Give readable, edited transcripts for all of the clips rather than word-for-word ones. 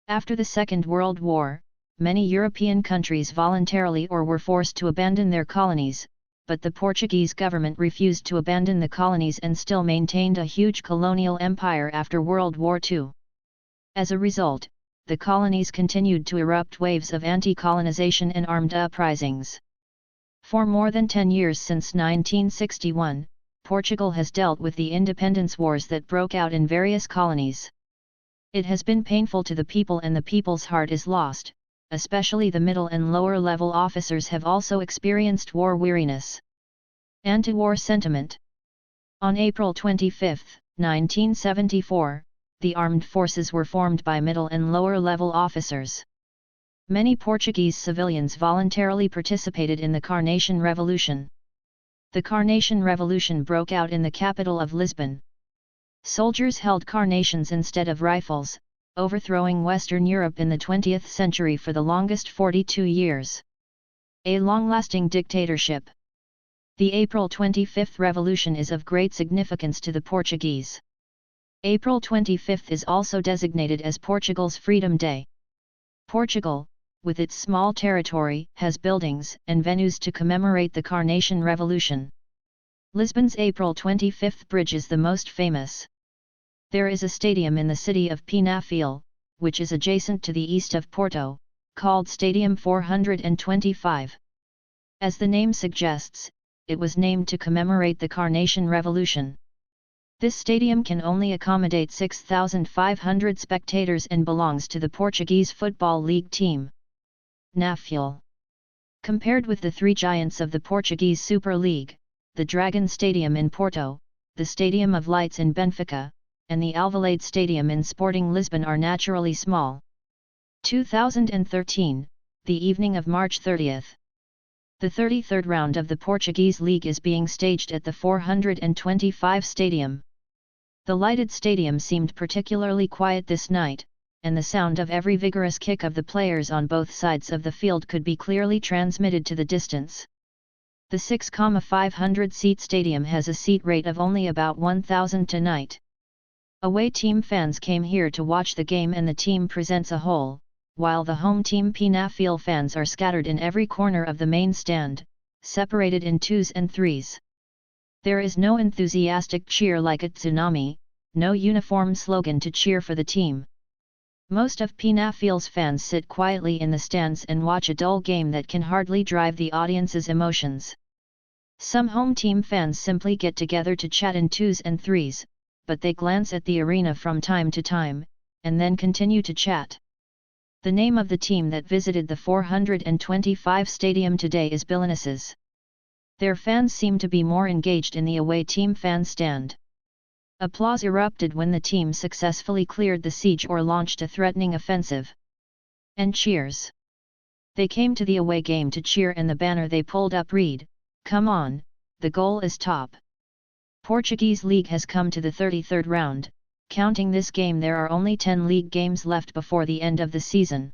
After the Second World War, many European countries voluntarily or were forced to abandon their colonies, but the Portuguese government refused to abandon the colonies and still maintained a huge colonial empire after World War II. As a result, the colonies continued to erupt waves of anti-colonization and armed uprisings. For more than 10 years since 1961, Portugal has dealt with the independence wars that broke out in various colonies. It has been painful to the people and the people's heart is lost, especially the middle and lower level officers have also experienced war weariness. Anti-war sentiment. On April 25, 1974, the armed forces were formed by middle and lower level officers. Many Portuguese civilians voluntarily participated in the Carnation Revolution. The Carnation Revolution broke out in the capital of Lisbon. Soldiers held carnations instead of rifles, overthrowing Western Europe in the 20th century for the longest 42 years. A long-lasting dictatorship. The April 25 revolution is of great significance to the Portuguese. April 25 is also designated as Portugal's Freedom Day. Portugal, with its small territory, has buildings and venues to commemorate the Carnation Revolution. Lisbon's April 25 bridge is the most famous. There is a stadium in the city of Penafiel, which is adjacent to the east of Porto, called Stadium 425. As the name suggests, it was named to commemorate the Carnation Revolution. This stadium can only accommodate 6,500 spectators and belongs to the Portuguese Football League team. Nafiel. Compared with the three giants of the Portuguese Super League, the Dragon Stadium in Porto, the Stadium of Lights in Benfica, and the Alvalade Stadium in Sporting Lisbon are naturally small. 2013, the evening of March 30th. The 33rd round of the Portuguese League is being staged at the 425 Stadium. The lighted stadium seemed particularly quiet this night, and the sound of every vigorous kick of the players on both sides of the field could be clearly transmitted to the distance. The 6,500-seat stadium has a seat rate of only about 1,000 tonight. Away team fans came here to watch the game and the team presents a whole, while the home team Penafiel fans are scattered in every corner of the main stand, separated in twos and threes. There is no enthusiastic cheer like at Tsunami, no uniform slogan to cheer for the team. Most of Penafiel's fans sit quietly in the stands and watch a dull game that can hardly drive the audience's emotions. Some home team fans simply get together to chat in twos and threes, but they glance at the arena from time to time, and then continue to chat. The name of the team that visited the 425 stadium today is Belenenses. Their fans seem to be more engaged in the away team fan stand. Applause erupted when the team successfully cleared the siege or launched a threatening offensive. And cheers. They came to the away game to cheer and the banner they pulled up read, "Come on, the goal is top." Portuguese League has come to the 33rd round, counting this game there are only 10 league games left before the end of the season.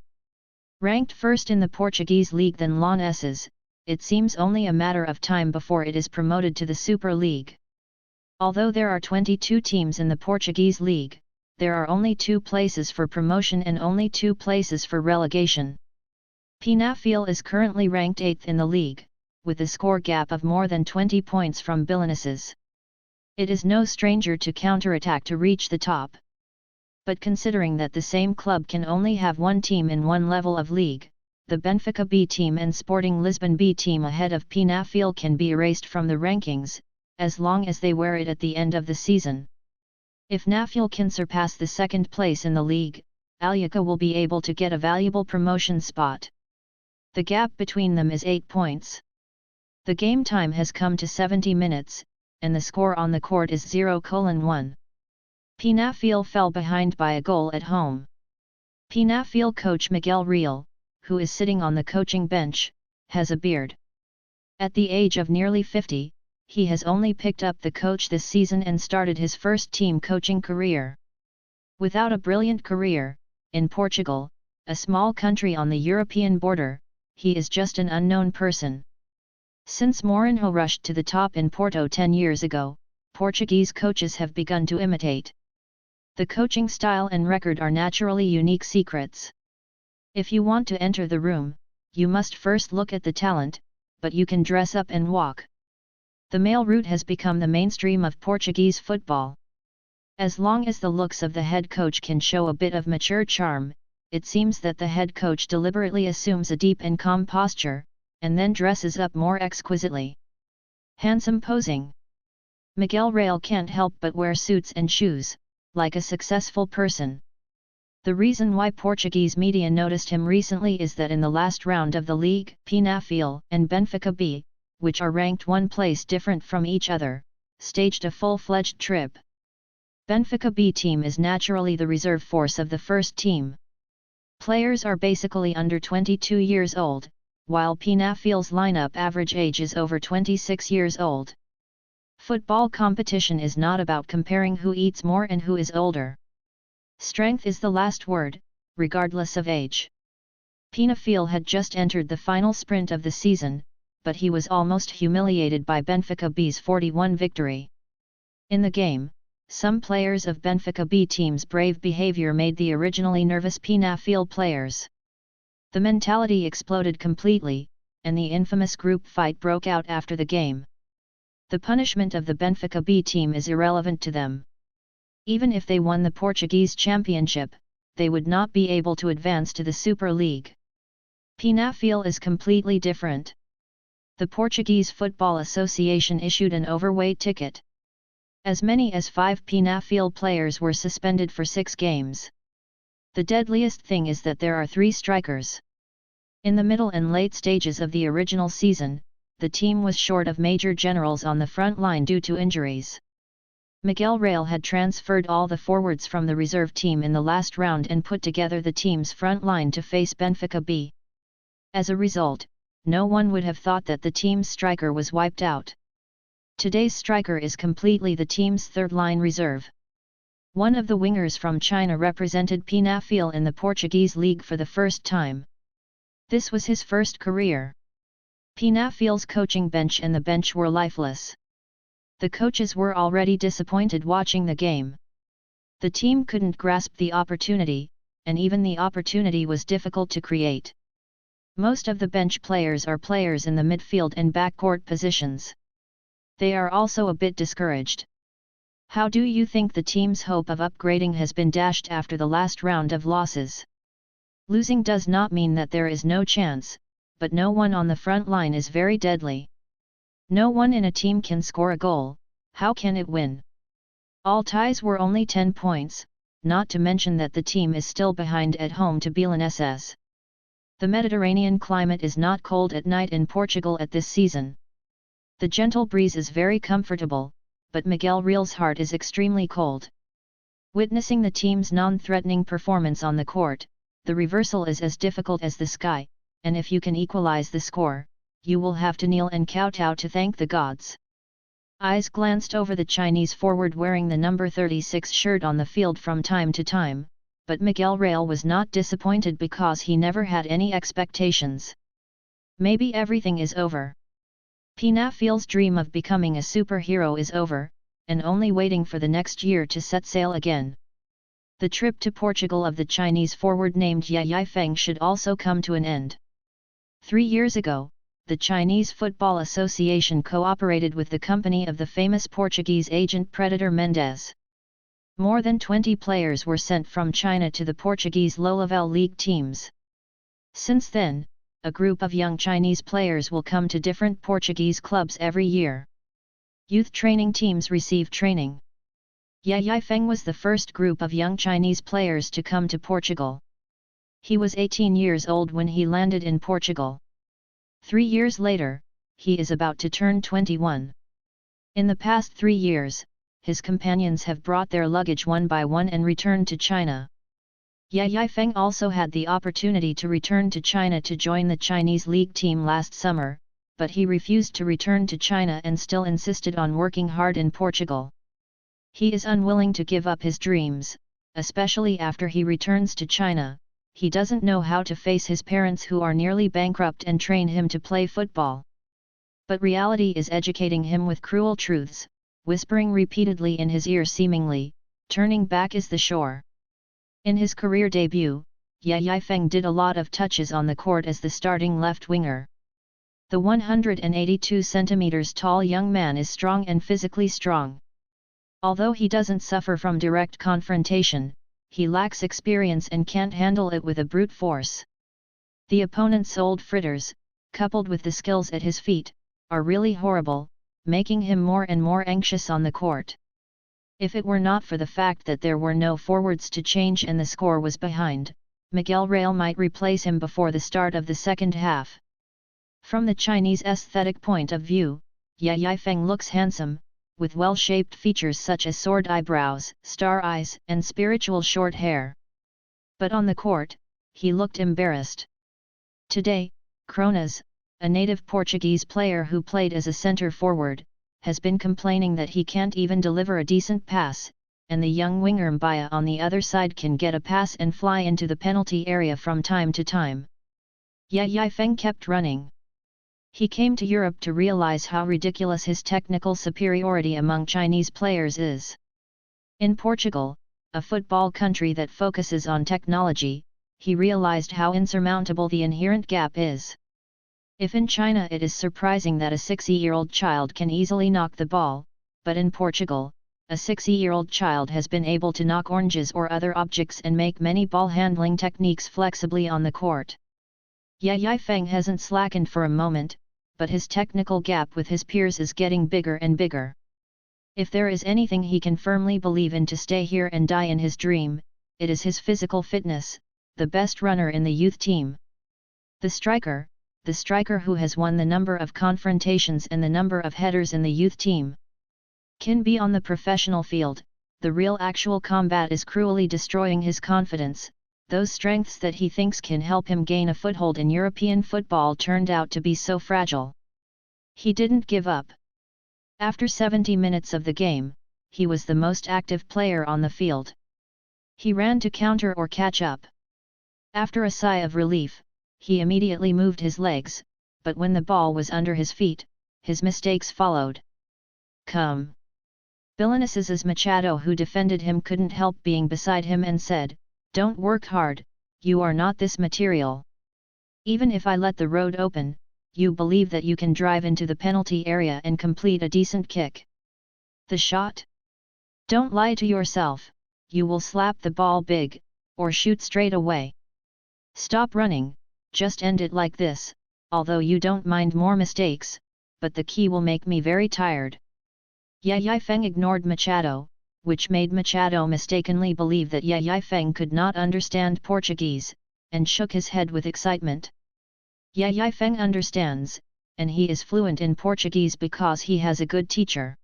Ranked first in the Portuguese League than Belenenses, it seems only a matter of time before it is promoted to the Super League. Although there are 22 teams in the Portuguese League, there are only 2 places for promotion and only 2 places for relegation. Penafiel is currently ranked 8th in the league, with a score gap of more than 20 points from Belenenses. It is no stranger to counterattack to reach the top. But considering that the same club can only have one team in one level of league, the Benfica B team and Sporting Lisbon B team ahead of Penafiel can be erased from the rankings, as long as they wear it at the end of the season. If Nafiel can surpass the second place in the league, Aljaca will be able to get a valuable promotion spot. The gap between them is 8 points. The game time has come to 70 minutes, and the score on the court is 0-1. Penafiel fell behind by a goal at home. Penafiel coach Miguel Real, who is sitting on the coaching bench, has a beard. At the age of nearly 50, he has only picked up the coach this season and started his first team coaching career. Without a brilliant career, in Portugal, a small country on the European border, he is just an unknown person. Since Mourinho rushed to the top in Porto 10 years ago, Portuguese coaches have begun to imitate. The coaching style and record are naturally unique secrets. If you want to enter the room, you must first look at the talent, but you can dress up and walk. The male route has become the mainstream of Portuguese football. As long as the looks of the head coach can show a bit of mature charm, it seems that the head coach deliberately assumes a deep and calm posture, and then dresses up more exquisitely. Handsome posing. Miguel Real can't help but wear suits and shoes, like a successful person. The reason why Portuguese media noticed him recently is that in the last round of the league, Penafiel and Benfica B, which are ranked one place different from each other, staged a full-fledged trip. Benfica B team is naturally the reserve force of the first team. Players are basically under 22 years old, while Penafiel's lineup average age is over 26 years old. Football competition is not about comparing who eats more and who is older. Strength is the last word, regardless of age. Penafiel had just entered the final sprint of the season, but he was almost humiliated by Benfica B's 4-1 victory. In the game, some players of Benfica B team's brave behavior made the originally nervous Penafiel players. The mentality exploded completely, and the infamous group fight broke out after the game. The punishment of the Benfica B team is irrelevant to them. Even if they won the Portuguese championship, they would not be able to advance to the Super League. Penafiel is completely different. The Portuguese Football Association issued an overweight ticket. As many as 5 Penafiel players were suspended for 6 games. The deadliest thing is that there are 3 strikers. In the middle and late stages of the original season, the team was short of major generals on the front line due to injuries. Miguel Real had transferred all the forwards from the reserve team in the last round and put together the team's front line to face Benfica B. As a result, no one would have thought that the team's striker was wiped out. Today's striker is completely the team's third-line reserve. One of the wingers from China represented Penafiel in the Portuguese league for the first time. This was his first career. Penafiel's coaching bench and the bench were lifeless. The coaches were already disappointed watching the game. The team couldn't grasp the opportunity, and even the opportunity was difficult to create. Most of the bench players are players in the midfield and backcourt positions. They are also a bit discouraged. How do you think the team's hope of upgrading has been dashed after the last round of losses? Losing does not mean that there is no chance, but no one on the front line is very deadly. No one in a team can score a goal, how can it win? All ties were only 10 points, not to mention that the team is still behind at home to Belenenses. The Mediterranean climate is not cold at night in Portugal at this season. The gentle breeze is very comfortable, but Miguel Real's heart is extremely cold. Witnessing the team's non-threatening performance on the court, the reversal is as difficult as the sky, and if you can equalize the score, you will have to kneel and kowtow to thank the gods. Eyes glanced over the Chinese forward wearing the number 36 shirt on the field from time to time, but Miguel Real was not disappointed because he never had any expectations. Maybe everything is over. Penafiel's dream of becoming a superhero is over, and only waiting for the next year to set sail again. The trip to Portugal of the Chinese forward named Ye Yifeng should also come to an end. 3 years ago, the Chinese Football Association cooperated with the company of the famous Portuguese agent Predator Mendes. More than 20 players were sent from China to the Portuguese low-level league teams. Since then, a group of young Chinese players will come to different Portuguese clubs every year. Youth training teams receive training. Ye Yifeng was the first group of young Chinese players to come to Portugal. He was 18 years old when he landed in Portugal. 3 years later, he is about to turn 21. In the past 3 years, his companions have brought their luggage one by one and returned to China. Ye Yifeng also had the opportunity to return to China to join the Chinese league team last summer, but he refused to return to China and still insisted on working hard in Portugal. He is unwilling to give up his dreams, especially after he returns to China. He doesn't know how to face his parents who are nearly bankrupt and train him to play football. But reality is educating him with cruel truths, whispering repeatedly in his ear seemingly, Turning back is the shore. In his career debut, Ye Yifeng did a lot of touches on the court as the starting left winger. The 182 centimeters tall young man is strong and physically strong. Although he doesn't suffer from direct confrontation, he lacks experience and can't handle it with a brute force. The opponent's old fritters, coupled with the skills at his feet, are really horrible, making him more and more anxious on the court. If it were not for the fact that there were no forwards to change and the score was behind, Miguel Real might replace him before the start of the second half. From the Chinese aesthetic point of view, Ye Yifeng looks handsome, with well-shaped features such as sword eyebrows, star eyes, and spiritual short hair. But on the court, he looked embarrassed. Today, Cronas, a native Portuguese player who played as a centre forward, has been complaining that he can't even deliver a decent pass, and the young winger Mbaya on the other side can get a pass and fly into the penalty area from time to time. Ye Yifeng kept running. He came to Europe to realize how ridiculous his technical superiority among Chinese players is. In Portugal, a football country that focuses on technology, he realized how insurmountable the inherent gap is. If in China it is surprising that a 6-year-old child can easily knock the ball, but in Portugal, a 6-year-old child has been able to knock oranges or other objects and make many ball handling techniques flexibly on the court. Ye Yifeng hasn't slackened for a moment, but his technical gap with his peers is getting bigger and bigger. If there is anything he can firmly believe in to stay here and die in his dream, it is his physical fitness, the best runner in the youth team. The striker who has won the number of confrontations and the number of headers in the youth team. Can be on the professional field, the real actual combat is cruelly destroying his confidence. Those strengths that he thinks can help him gain a foothold in European football turned out to be so fragile. He didn't give up. After 70 minutes of the game, he was the most active player on the field. He ran to counter or catch up. After a sigh of relief, he immediately moved his legs, but when the ball was under his feet, his mistakes followed. Come. Villainous's Machado, who defended him, couldn't help being beside him and said, "Don't work hard, you are not this material. Even if I let the road open, you believe that you can drive into the penalty area and complete a decent kick. The shot? Don't lie to yourself, you will slap the ball big, or shoot straight away. Stop running, just end it like this, although you don't mind more mistakes, but the key will make me very tired." Ye Yifeng ignored Machado, which made Machado mistakenly believe that Ye Yifeng could not understand Portuguese, and shook his head with excitement. Ye Yifeng understands, and he is fluent in Portuguese because he has a good teacher.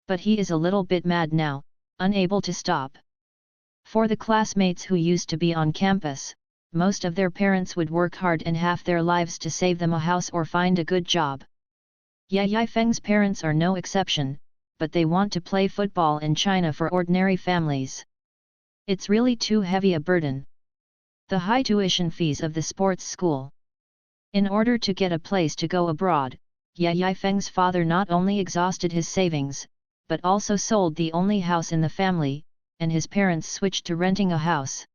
But he is a little bit mad now, unable to stop. For the classmates who used to be on campus, most of their parents would work hard and half their lives to save them a house or find a good job. Ye Yifeng's parents are no exception, but they want to play football in China for ordinary families. It's really too heavy a burden. The high tuition fees of the sports school. In order to get a place to go abroad, Ye Yifeng's father not only exhausted his savings, but also sold the only house in the family, and his parents switched to renting a house.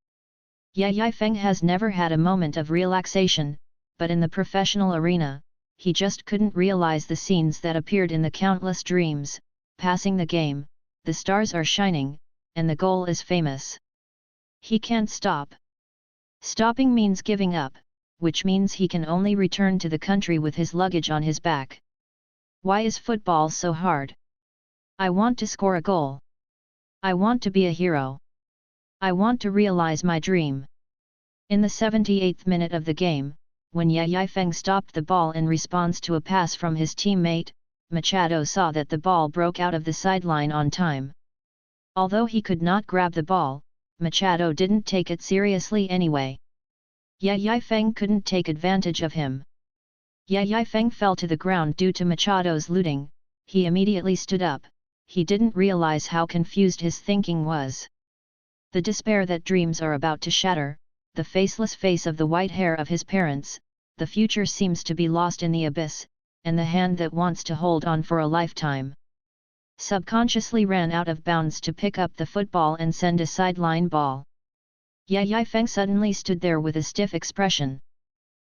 Ye Yifeng has never had a moment of relaxation, but in the professional arena, he just couldn't realize the scenes that appeared in the countless dreams. Passing the game, the stars are shining, and the goal is famous. He can't stop. Stopping means giving up, which means he can only return to the country with his luggage on his back. Why is football so hard? I want to score a goal. I want to be a hero. I want to realize my dream. In the 78th minute of the game, when Ye Yifeng stopped the ball in response to a pass from his teammate, Machado saw that the ball broke out of the sideline on time. Although he could not grab the ball, Machado didn't take it seriously anyway. Ye Yifeng couldn't take advantage of him. Ye Yifeng fell to the ground due to Machado's looting. He immediately stood up. He didn't realize how confused his thinking was. The despair that dreams are about to shatter, the faceless face of the white hair of his parents, the future seems to be lost in the abyss, and the hand that wants to hold on for a lifetime. subconsciously ran out of bounds to pick up the football and send a sideline ball. Ye Yifeng suddenly stood there with a stiff expression.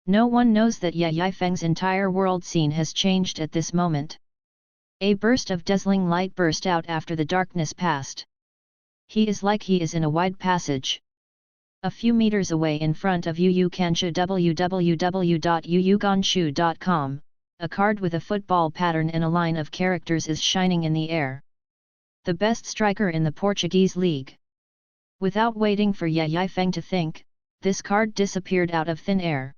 No one knows that Ye Yifeng's entire world scene has changed at this moment. A burst of dazzling light burst out after the darkness passed. He is in a wide passage. A few meters away in front of Yuganshu www.yuganshu.com, a card with a football pattern and a line of characters is shining in the air. The best striker in the Portuguese league. Without waiting for Ye Yifeng to think, this card disappeared out of thin air.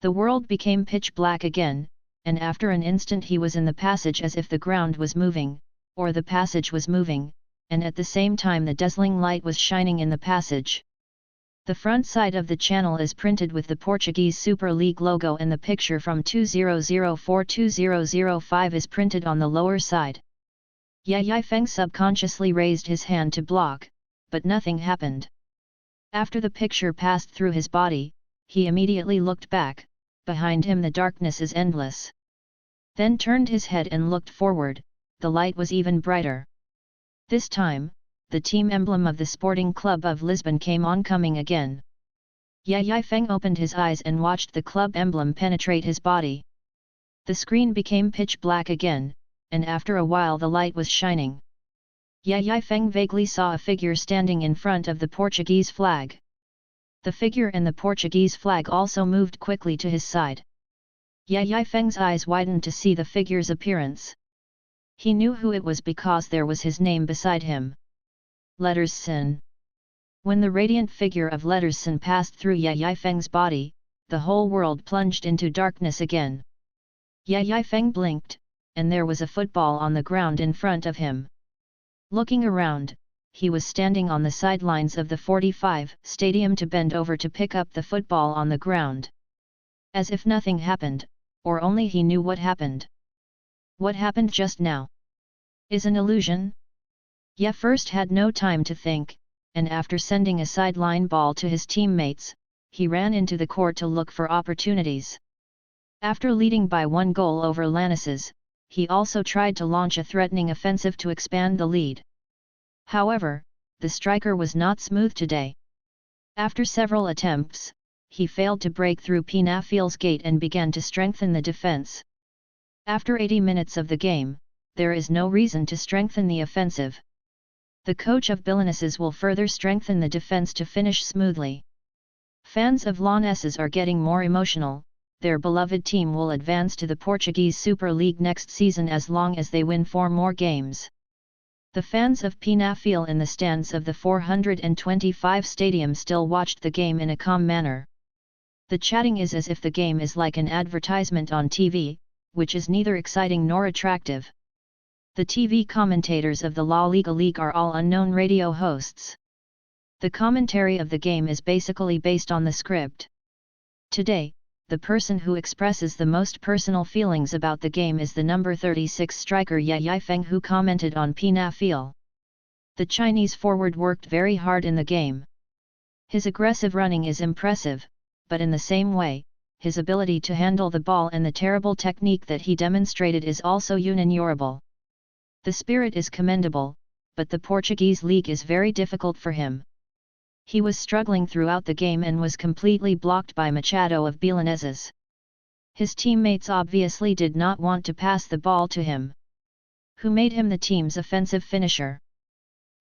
The world became pitch black again, and after an instant he was in the passage as if the ground was moving, or the passage was moving, and at the same time the dazzling light was shining in the passage. The front side of the channel is printed with the Portuguese Super League logo and the picture from 2004-2005 is printed on the lower side. Ye Yifeng subconsciously raised his hand to block, but nothing happened. After the picture passed through his body, he immediately looked back. Behind him the darkness is endless. Then turned his head and looked forward, the light was even brighter. This time, the team emblem of the Sporting Club of Lisbon came on coming again. Ye Yifeng opened his eyes and watched the club emblem penetrate his body. The screen became pitch black again, and after a while the light was shining. Ye Yifeng vaguely saw a figure standing in front of the Portuguese flag. The figure and the Portuguese flag also moved quickly to his side. Ye Yifeng's eyes widened to see the figure's appearance. He knew who it was because there was his name beside him. Letterson. When the radiant figure of Letterson passed through Ye Yifeng's body, the whole world plunged into darkness again. Ye Yifeng blinked, and there was a football on the ground in front of him. Looking around, he was standing on the sidelines of the 45 stadium to bend over to pick up the football on the ground. As if nothing happened, or only he knew what happened. What happened just now? Is an illusion? Ye first had no time to think, and after sending a sideline ball to his teammates, he ran into the court to look for opportunities. After leading by 1 goal over Lanús, he also tried to launch a threatening offensive to expand the lead. However, the striker was not smooth today. After several attempts, he failed to break through Penafiel's gate and began to strengthen the defense. After 80 minutes of the game, there is no reason to strengthen the offensive. The coach of Belenenses will further strengthen the defense to finish smoothly. Fans of Lanús are getting more emotional. Their beloved team will advance to the Portuguese Super League next season as long as they win 4 more games. The fans of Penafiel in the stands of the 425 stadium still watched the game in a calm manner. The chatting is as if the game is like an advertisement on TV, which is neither exciting nor attractive. The TV commentators of the La Liga League are all unknown radio hosts. The commentary of the game is basically based on the script. Today, the person who expresses the most personal feelings about the game is the number 36 striker Ye Yifeng, who commented on Penafiel. The Chinese forward worked very hard in the game. His aggressive running is impressive, but in the same way, his ability to handle the ball and the terrible technique that he demonstrated is also unignorable. The spirit is commendable, but the Portuguese league is very difficult for him. He was struggling throughout the game and was completely blocked by Machado of Belenenses. His teammates obviously did not want to pass the ball to him. Who made him the team's offensive finisher?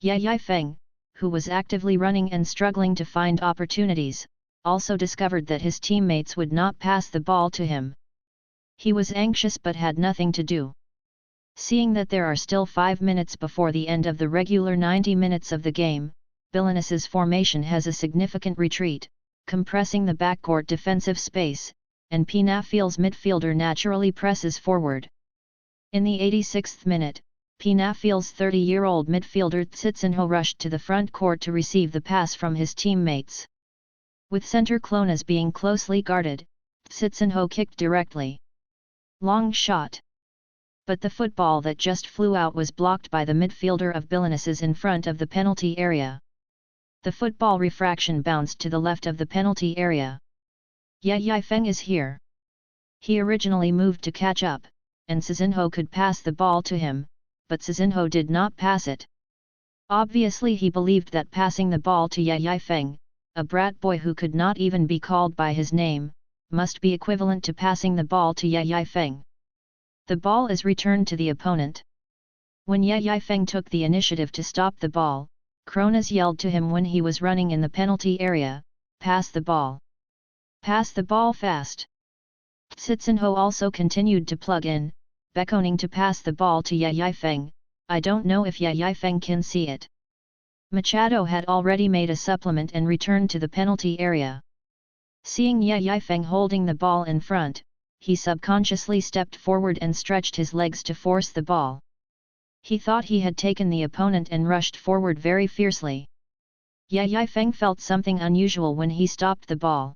Ye Yifeng, who was actively running and struggling to find opportunities, also discovered that his teammates would not pass the ball to him. He was anxious but had nothing to do. Seeing that there are still 5 minutes before the end of the regular 90 minutes of the game, Belenenses' formation has a significant retreat, compressing the backcourt defensive space, and Penafiel's midfielder naturally presses forward. In the 86th minute, Penafiel's 30-year-old midfielder Tsitsinho rushed to the front court to receive the pass from his teammates. With center Clonas being closely guarded, Tsitsinho kicked directly. Long shot. But the football that just flew out was blocked by the midfielder of Belenenses in front of the penalty area. The football refraction bounced to the left of the penalty area. Ye Yifeng is here. He originally moved to catch up, and Tsitsinho could pass the ball to him, but Sizinho did not pass it. Obviously he believed that passing the ball to Yifeng, a brat boy who could not even be called by his name, must be equivalent to passing the ball to Yifeng. The ball is returned to the opponent. When Yifeng took the initiative to stop the ball, Kronos yelled to him when he was running in the penalty area, "Pass the ball! Pass the ball fast!" Sizinho also continued to plug in, beckoning to pass the ball to Yifeng. I don't know if Yifeng can see it. Machado had already made a supplement and returned to the penalty area. Seeing Yifeng holding the ball in front, he subconsciously stepped forward and stretched his legs to force the ball. He thought he had taken the opponent and rushed forward very fiercely. Yifeng felt something unusual when he stopped the ball.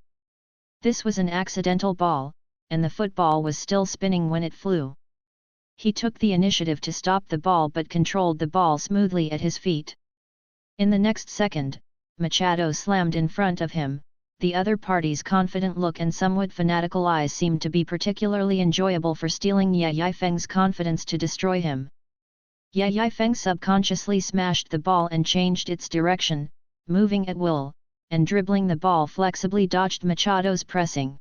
This was an accidental ball, and the football was still spinning when it flew. He took the initiative to stop the ball but controlled the ball smoothly at his feet. In the next second, Machado slammed in front of him. The other party's confident look and somewhat fanatical eyes seemed to be particularly enjoyable for stealing Yifeng's confidence to destroy him. Yifeng subconsciously smashed the ball and changed its direction, moving at will, and dribbling the ball flexibly dodged Machado's pressing.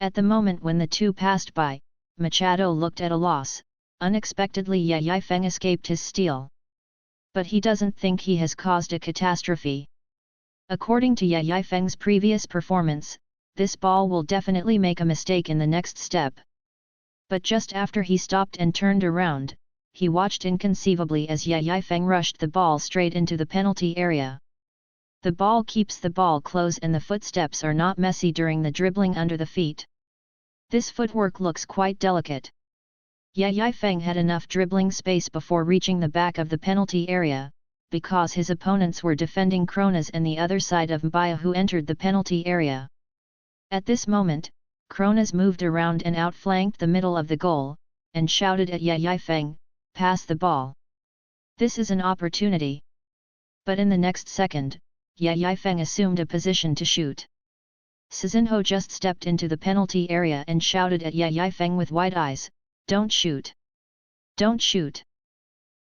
At the moment when the two passed by, Machado looked at a loss. Unexpectedly Yifeng escaped his steal. But he doesn't think he has caused a catastrophe. According to Yifeng's previous performance, this ball will definitely make a mistake in the next step. But just after he stopped and turned around, he watched inconceivably as Yifeng rushed the ball straight into the penalty area. The ball keeps the ball close and the footsteps are not messy during the dribbling under the feet. This footwork looks quite delicate. Yifeng had enough dribbling space before reaching the back of the penalty area, because his opponents were defending Kronos and the other side of Mbaya who entered the penalty area. At this moment, Kronos moved around and outflanked the middle of the goal, and shouted at Yifeng, "Pass the ball! This is an opportunity!" But in the next second, Yifeng assumed a position to shoot. Sizinho just stepped into the penalty area and shouted at Yifeng with wide eyes, "Don't shoot! Don't shoot!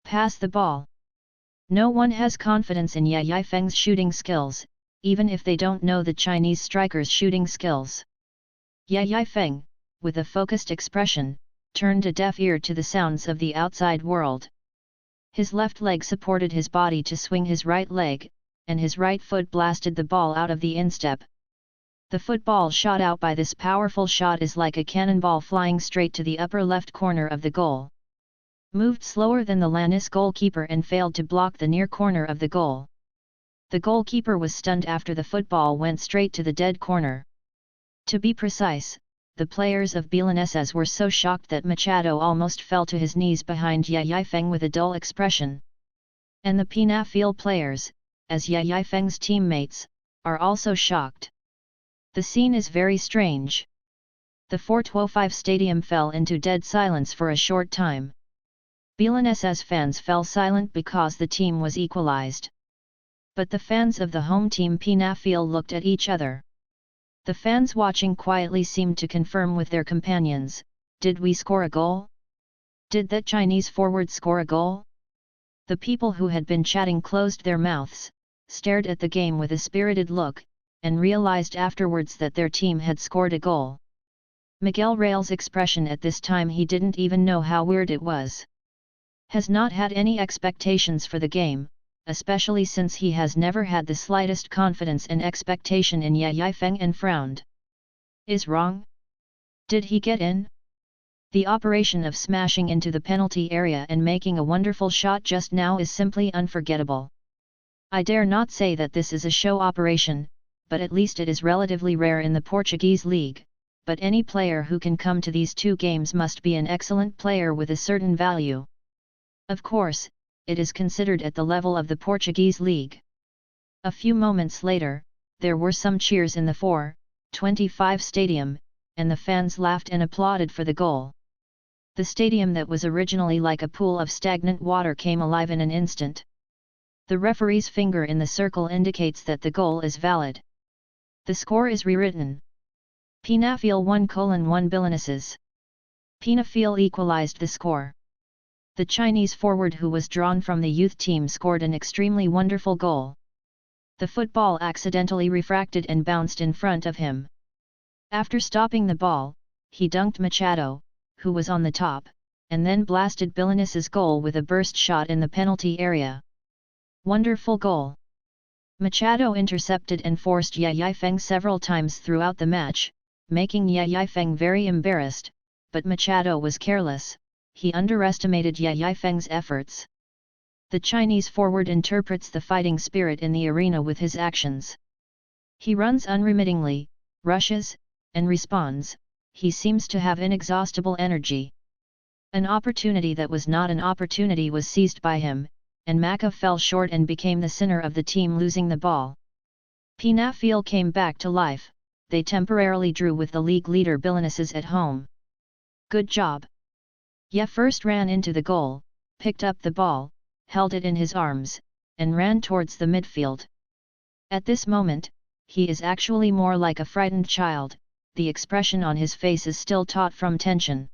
Pass the ball!" No one has confidence in Yifeng's shooting skills, even if they don't know the Chinese striker's shooting skills. Yifeng, with a focused expression, turned a deaf ear to the sounds of the outside world. His left leg supported his body to swing his right leg, and his right foot blasted the ball out of the instep. The football shot out by this powerful shot is like a cannonball flying straight to the upper left corner of the goal. Moved slower than the Lannis goalkeeper and failed to block the near corner of the goal. The goalkeeper was stunned after the football went straight to the dead corner. To be precise, the players of Belenenses were so shocked that Machado almost fell to his knees behind Yifeng with a dull expression. And the Penafiel players, as Yifeng's teammates, are also shocked. The scene is very strange. The 425 stadium fell into dead silence for a short time. Belenenses fans fell silent because the team was equalized. But the fans of the home team Penafiel looked at each other. The fans watching quietly seemed to confirm with their companions, "Did we score a goal? Did that Chinese forward score a goal?" The people who had been chatting closed their mouths, stared at the game with a spirited look, and realized afterwards that their team had scored a goal. Miguel Real's expression at this time, he didn't even know how weird it was. Has not had any expectations for the game, especially since he has never had the slightest confidence and expectation in Yifeng, and frowned. Is wrong? Did he get in? The operation of smashing into the penalty area and making a wonderful shot just now is simply unforgettable. I dare not say that this is a show operation, but at least it is relatively rare in the Portuguese league, but any player who can come to these two games must be an excellent player with a certain value. Of course, it is considered at the level of the Portuguese league. A few moments later, there were some cheers in the 425 stadium, and the fans laughed and applauded for the goal. The stadium that was originally like a pool of stagnant water came alive in an instant. The referee's finger in the circle indicates that the goal is valid. The score is rewritten. Penafiel 1:1 Belenenses. Penafiel equalized the score. The Chinese forward who was drawn from the youth team scored an extremely wonderful goal. The football accidentally refracted and bounced in front of him. After stopping the ball, he dunked Machado, who was on the top, and then blasted Billanes's goal with a burst shot in the penalty area. Wonderful goal! Machado intercepted and forced Ye Yifeng several times throughout the match, making Ye Yifeng very embarrassed, but Machado was careless, he underestimated Ye Yifeng's efforts. The Chinese forward interprets the fighting spirit in the arena with his actions. He runs unremittingly, rushes, and responds, he seems to have inexhaustible energy. An opportunity that was not an opportunity was seized by him, and Maka fell short and became the center of the team losing the ball. Penafiel came back to life, they temporarily drew with the league leader Billanes at home. Good job! Ye first ran into the goal, picked up the ball, held it in his arms, and ran towards the midfield. At this moment, he is actually more like a frightened child, the expression on his face is still taut from tension.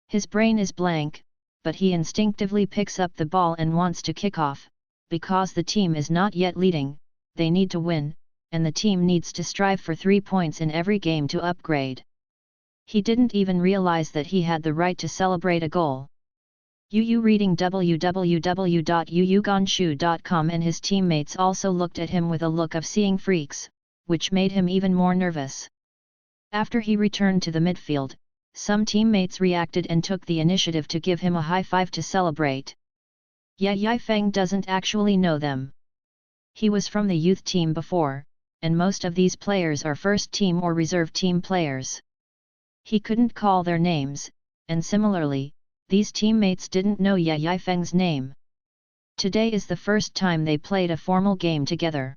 His brain is blank, but he instinctively picks up the ball and wants to kick off, because the team is not yet leading, they need to win, and the team needs to strive for 3 points in every game to upgrade. He didn't even realize that he had the right to celebrate a goal. Yu reading www.yuyuganshu.com and his teammates also looked at him with a look of seeing freaks, which made him even more nervous. After he returned to the midfield, some teammates reacted and took the initiative to give him a high five to celebrate. Ye Yifeng doesn't actually know them. He was from the youth team before, and most of these players are first team or reserve team players. He couldn't call their names, and similarly, these teammates didn't know Ye Yifeng's name. Today is the first time they played a formal game together.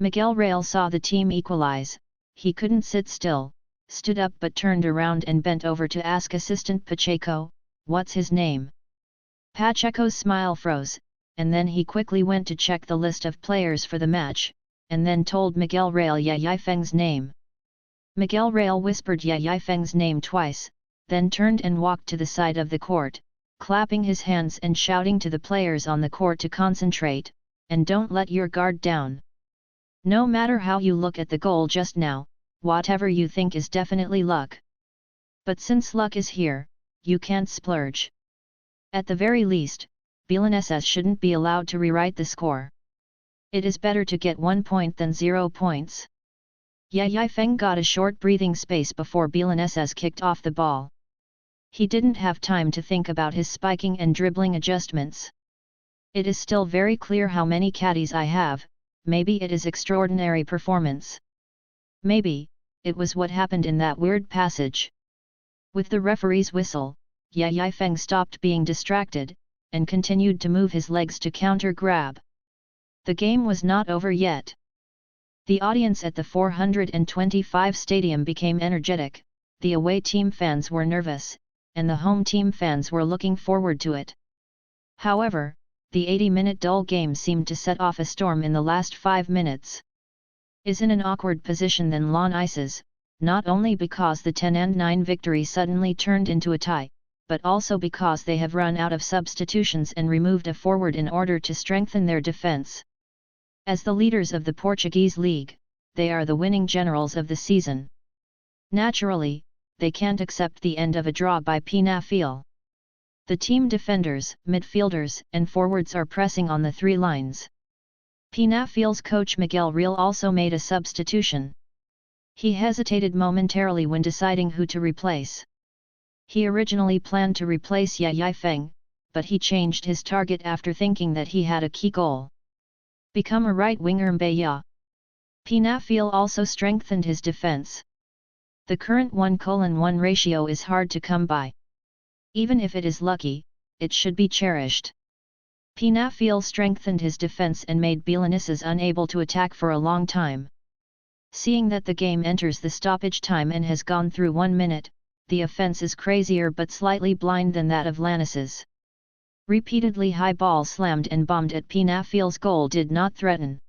Miguel Real saw the team equalize, he couldn't sit still, stood up but turned around and bent over to ask assistant Pacheco, "What's his name?" Pacheco's smile froze, and then he quickly went to check the list of players for the match, and then told Miguel Real Ye Yifeng's name. Miguel Real whispered Ye Yifeng's name twice, then turned and walked to the side of the court, clapping his hands and shouting to the players on the court to concentrate, and don't let your guard down. No matter how you look at the goal just now, whatever you think is definitely luck. But since luck is here, you can't splurge. At the very least, Billanes shouldn't be allowed to rewrite the score. It is better to get 1 point than 0 points. Ye Yifeng got a short breathing space before Billanes kicked off the ball. He didn't have time to think about his spiking and dribbling adjustments. It is still very clear how many caddies I have, maybe it is extraordinary performance. Maybe, it was what happened in that weird passage. With the referee's whistle, Ye Yifeng stopped being distracted, and continued to move his legs to counter-grab. The game was not over yet. The audience at the 425 stadium became energetic, the away team fans were nervous, and the home team fans were looking forward to it. However, the 80-minute dull game seemed to set off a storm in the last 5 minutes. Is in an awkward position than lawn ices, not only because the 10-9 victory suddenly turned into a tie, but also because they have run out of substitutions and removed a forward in order to strengthen their defense. As the leaders of the Portuguese league, they are the winning generals of the season. Naturally, they can't accept the end of a draw by Penafiel. The team defenders, midfielders and forwards are pressing on the 3 lines. Penafiel's coach Miguel Real also made a substitution. He hesitated momentarily when deciding who to replace. He originally planned to replace Ye Yifeng, but he changed his target after thinking that he had a key goal. Become a right-winger Mbeya. Penafiel also strengthened his defense. The current 1:1 ratio is hard to come by. Even if it is lucky, it should be cherished. Penafiel strengthened his defense and made Billanes unable to attack for a long time. Seeing that the game enters the stoppage time and has gone through 1 minute, the offense is crazier but slightly blind than that of Lannis's. Repeatedly high balls slammed and bombed at Penafiel's goal did not threaten.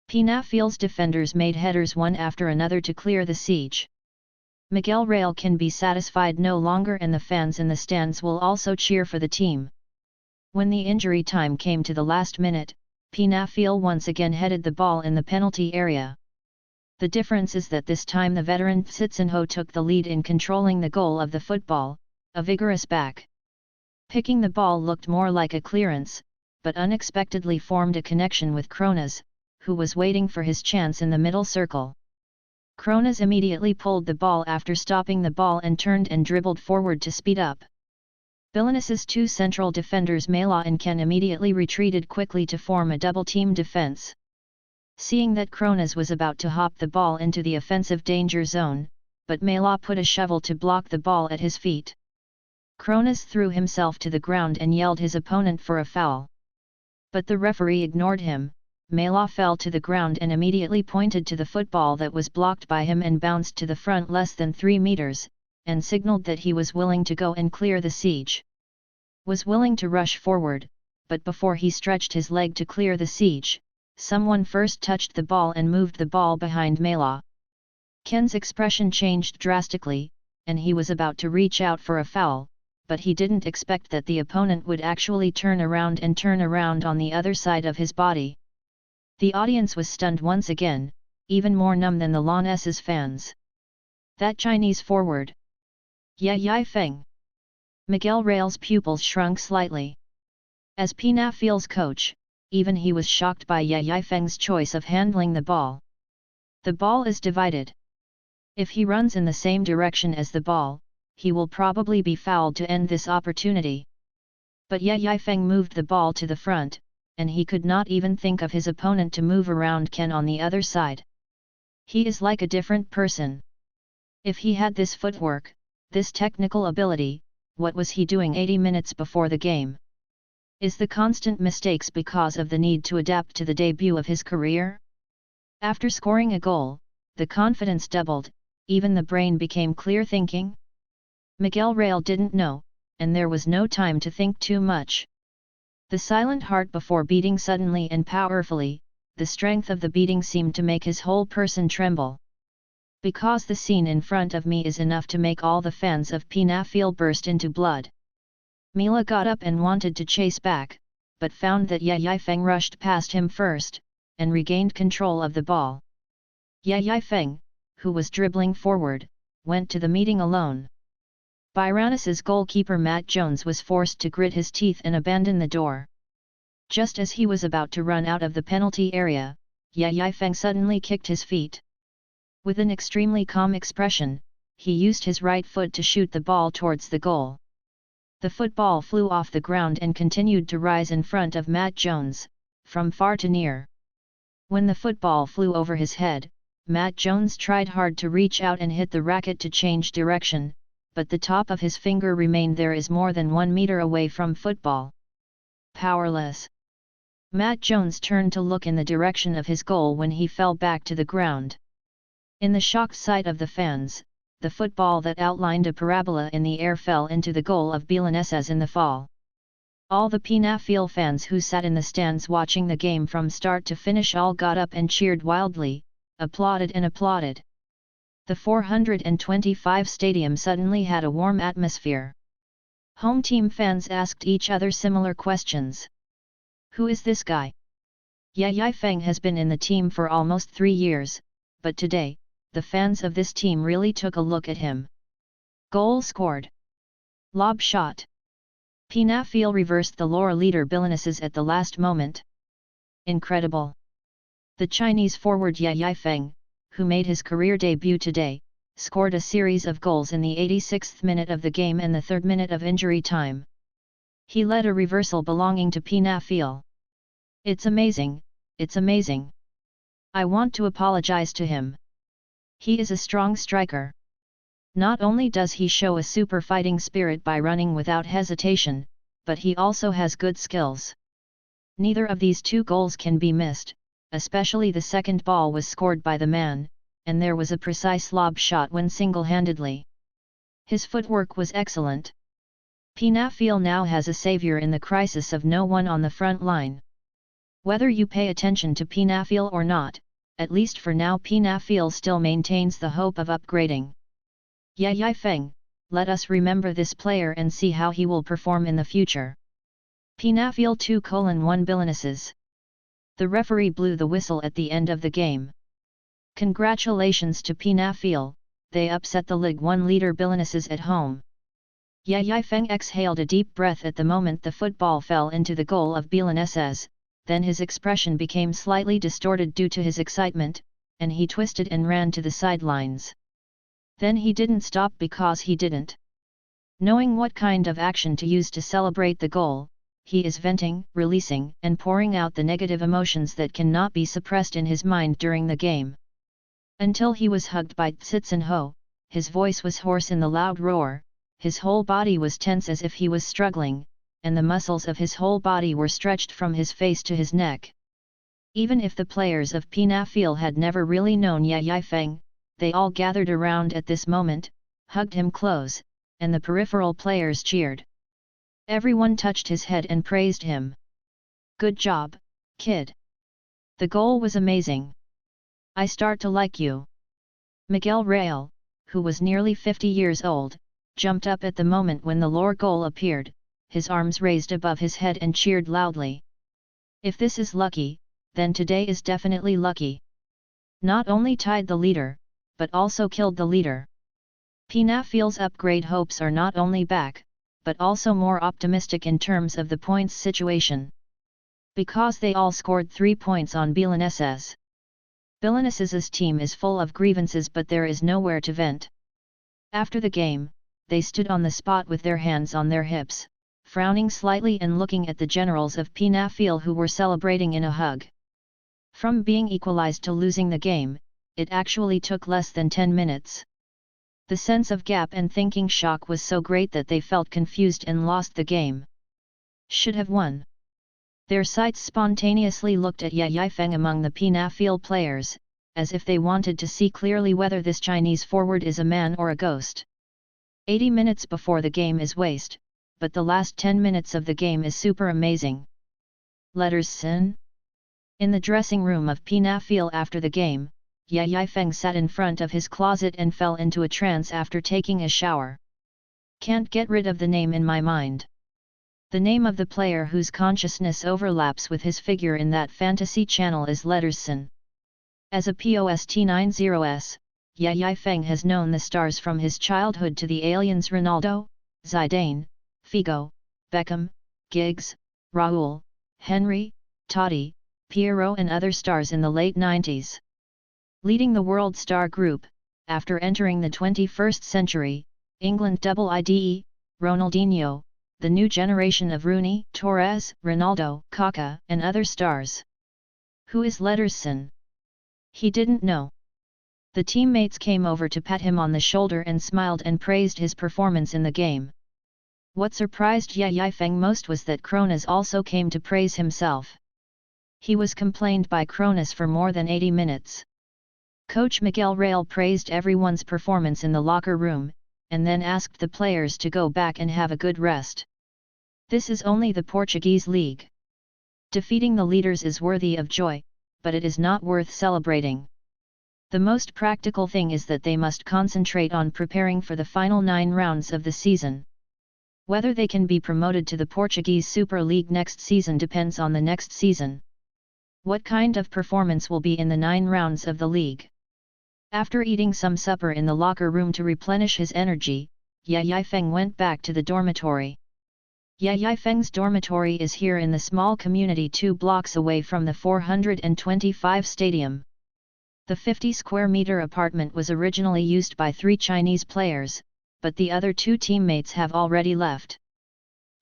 Penafiel's defenders made headers one after another to clear the siege. Miguel Real can be satisfied no longer, and the fans in the stands will also cheer for the team. When the injury time came to the last minute, Penafiel once again headed the ball in the penalty area. The difference is that this time the veteran Tsitsinho took the lead in controlling the goal of the football, a vigorous back. Picking the ball looked more like a clearance, but unexpectedly formed a connection with Kronas, who was waiting for his chance in the middle circle. Kronas immediately pulled the ball after stopping the ball and turned and dribbled forward to speed up. Belenenses' two central defenders Mela and Ken immediately retreated quickly to form a double-team defense. Seeing that Kronas was about to hop the ball into the offensive danger zone, but Mela put a shovel to block the ball at his feet. Kronas threw himself to the ground and yelled his opponent for a foul. But the referee ignored him. Mela fell to the ground and immediately pointed to the football that was blocked by him and bounced to the front less than 3 meters, and signaled that he was willing to go and clear the siege. Was willing to rush forward, but before he stretched his leg to clear the siege, someone first touched the ball and moved the ball behind Mela. Ken's expression changed drastically, and he was about to reach out for a foul, but he didn't expect that the opponent would actually turn around on the other side of his body. The audience was stunned once again, even more numb than the Lioness's fans. That Chinese forward! Yai Feng! Miguel Real's pupils shrunk slightly. As Penafiel's coach, even he was shocked by Yai Feng's choice of handling the ball. The ball is divided. If he runs in the same direction as the ball, he will probably be fouled to end this opportunity. But Yai Feng moved the ball to the front, and he could not even think of his opponent to move around Ken on the other side. He is like a different person. If he had this footwork, this technical ability, what was he doing 80 minutes before the game? Is the constant mistakes because of the need to adapt to the debut of his career? After scoring a goal, the confidence doubled, even the brain became clear thinking? Miguel Real didn't know, and there was no time to think too much. The silent heart before beating suddenly and powerfully, the strength of the beating seemed to make his whole person tremble. Because the scene in front of me is enough to make all the fans of Penafiel burst into blood. Mela got up and wanted to chase back, but found that Yai Feng rushed past him first, and regained control of the ball. Yai Feng, who was dribbling forward, went to the meeting alone. Byroness's goalkeeper Matt Jones was forced to grit his teeth and abandon the door. Just as he was about to run out of the penalty area, Yai Feng suddenly kicked his feet. With an extremely calm expression, he used his right foot to shoot the ball towards the goal. The football flew off the ground and continued to rise in front of Matt Jones, from far to near. When the football flew over his head, Matt Jones tried hard to reach out and hit the racket to change direction, but the top of his finger remained there is more than 1 meter away from football. Powerless. Matt Jones turned to look in the direction of his goal when he fell back to the ground. In the shocked sight of the fans, the football that outlined a parabola in the air fell into the goal of Belenenses in the fall. All the Penafiel fans who sat in the stands watching the game from start to finish all got up and cheered wildly, applauded and applauded. The 425 stadium suddenly had a warm atmosphere. Home team fans asked each other similar questions. Who is this guy? Yai Feng has been in the team for almost 3 years, but today, the fans of this team really took a look at him. Goal scored. Lob shot. Penafiel reversed the Laura leader Belenenses at the last moment. Incredible. The Chinese forward Yai Feng, who made his career debut today, scored a series of goals in the 86th minute of the game and the 3rd minute of injury time. He led a reversal belonging to Penafiel. It's amazing, it's amazing. I want to apologize to him. He is a strong striker. Not only does he show a super fighting spirit by running without hesitation, but he also has good skills. Neither of these 2 goals can be missed, especially the second ball was scored by the man, and there was a precise lob shot when single-handedly. His footwork was excellent. Penafiel now has a savior in the crisis of no one on the front line. Whether you pay attention to Penafiel or not, at least for now Penafiel still maintains the hope of upgrading. Yai Feng, let us remember this player and see how he will perform in the future. Penafiel 2:1 Billionesses. The referee blew the whistle at the end of the game. Congratulations to Penafiel, they upset the Ligue 1 leader Billionesses at home. Yai Feng exhaled a deep breath at the moment the football fell into the goal of Billionesses, then his expression became slightly distorted due to his excitement, and he twisted and ran to the sidelines. Then he didn't stop because he didn't. Knowing what kind of action to use to celebrate the goal, he is venting, releasing and pouring out the negative emotions that cannot be suppressed in his mind during the game. Until he was hugged by Citzenho, his voice was hoarse in the loud roar, his whole body was tense as if he was struggling, and the muscles of his whole body were stretched from his face to his neck. Even if the players of Penafiel had never really known Yai Feng, they all gathered around at this moment, hugged him close, and the peripheral players cheered. Everyone touched his head and praised him. Good job, kid. The goal was amazing. I start to like you. Miguel Real, who was nearly 50 years old, jumped up at the moment when the lure goal appeared, his arms raised above his head and cheered loudly. If this is lucky, then today is definitely lucky. Not only tied the leader, but also killed the leader. Penafiel's upgrade hopes are not only back, but also more optimistic in terms of the points situation. Because they all scored 3 points on Billionesses. Billionesses' team is full of grievances but there is nowhere to vent. After the game, they stood on the spot with their hands on their hips, frowning slightly and looking at the generals of Penafiel who were celebrating in a hug. From being equalized to losing the game, it actually took less than 10 minutes. The sense of gap and thinking shock was so great that they felt confused and lost the game. Should have won. Their sights spontaneously looked at Yai Feng among the Penafiel players, as if they wanted to see clearly whether this Chinese forward is a man or a ghost. 80 minutes before the game is waste, but the last 10 minutes of the game is super amazing. Letters Sin. In the dressing room of Penafiel after the game, Yai Feng sat in front of his closet and fell into a trance after taking a shower. Can't get rid of the name in my mind. The name of the player whose consciousness overlaps with his figure in that fantasy channel is Letterson. As a post-90s, Yai Feng has known the stars from his childhood to the aliens Ronaldo, Zidane, Figo, Beckham, Giggs, Raul, Henry, Totti, Piero and other stars in the late 90s. Leading the world star group, after entering the 21st century, England IDE, Ronaldinho, the new generation of Rooney, Torres, Ronaldo, Kaká and other stars. Who is Letterson? He didn't know. The teammates came over to pat him on the shoulder and smiled and praised his performance in the game. What surprised Yai Feng most was that Kronos also came to praise himself. He was complained by Kronos for more than 80 minutes. Coach Miguel Real praised everyone's performance in the locker room, and then asked the players to go back and have a good rest. This is only the Portuguese league. Defeating the leaders is worthy of joy, but it is not worth celebrating. The most practical thing is that they must concentrate on preparing for the final 9 rounds of the season. Whether they can be promoted to the Portuguese Super League next season depends on the next season. What kind of performance will be in the 9 rounds of the league? After eating some supper in the locker room to replenish his energy, Yai Feng went back to the dormitory. Yai Feng's dormitory is here in the small community 2 blocks away from the 425 stadium. The 50 square meter apartment was originally used by 3 Chinese players, but the other 2 teammates have already left.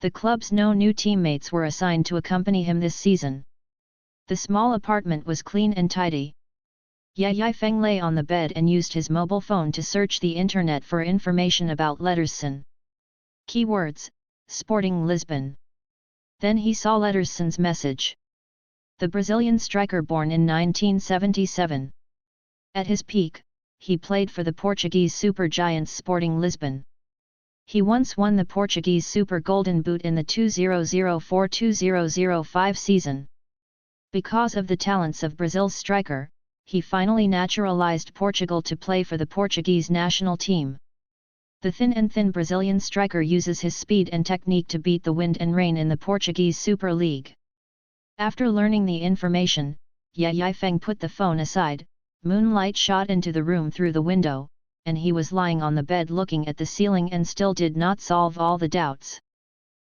The club's no new teammates were assigned to accompany him this season. The small apartment was clean and tidy. Yai Feng lay on the bed and used his mobile phone to search the internet for information about Letterson. Keywords: Sporting Lisbon. Then he saw Letterson's message. The Brazilian striker born in 1977. At his peak, he played for the Portuguese super giants Sporting Lisbon. He once won the Portuguese Super Golden Boot in the 2004-2005 season. Because of the talents of Brazil's striker, he finally naturalized Portugal to play for the Portuguese national team. The thin Brazilian striker uses his speed and technique to beat the wind and rain in the Portuguese Super League. After learning the information, Ye Feng put the phone aside. Moonlight shot into the room through the window, and he was lying on the bed looking at the ceiling and still did not solve all the doubts.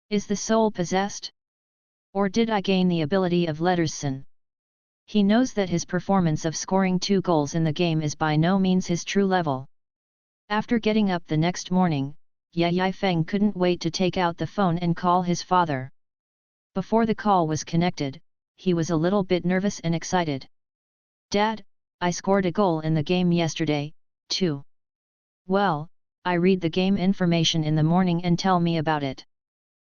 Is the soul possessed? Or did I gain the ability of Letterson? He knows that his performance of scoring 2 goals in the game is by no means his true level. After getting up the next morning, Ye Feng couldn't wait to take out the phone and call his father. Before the call was connected, he was a little bit nervous and excited. "Dad, I scored a goal in the game yesterday, too." "Well, I read the game information in the morning and tell me about it."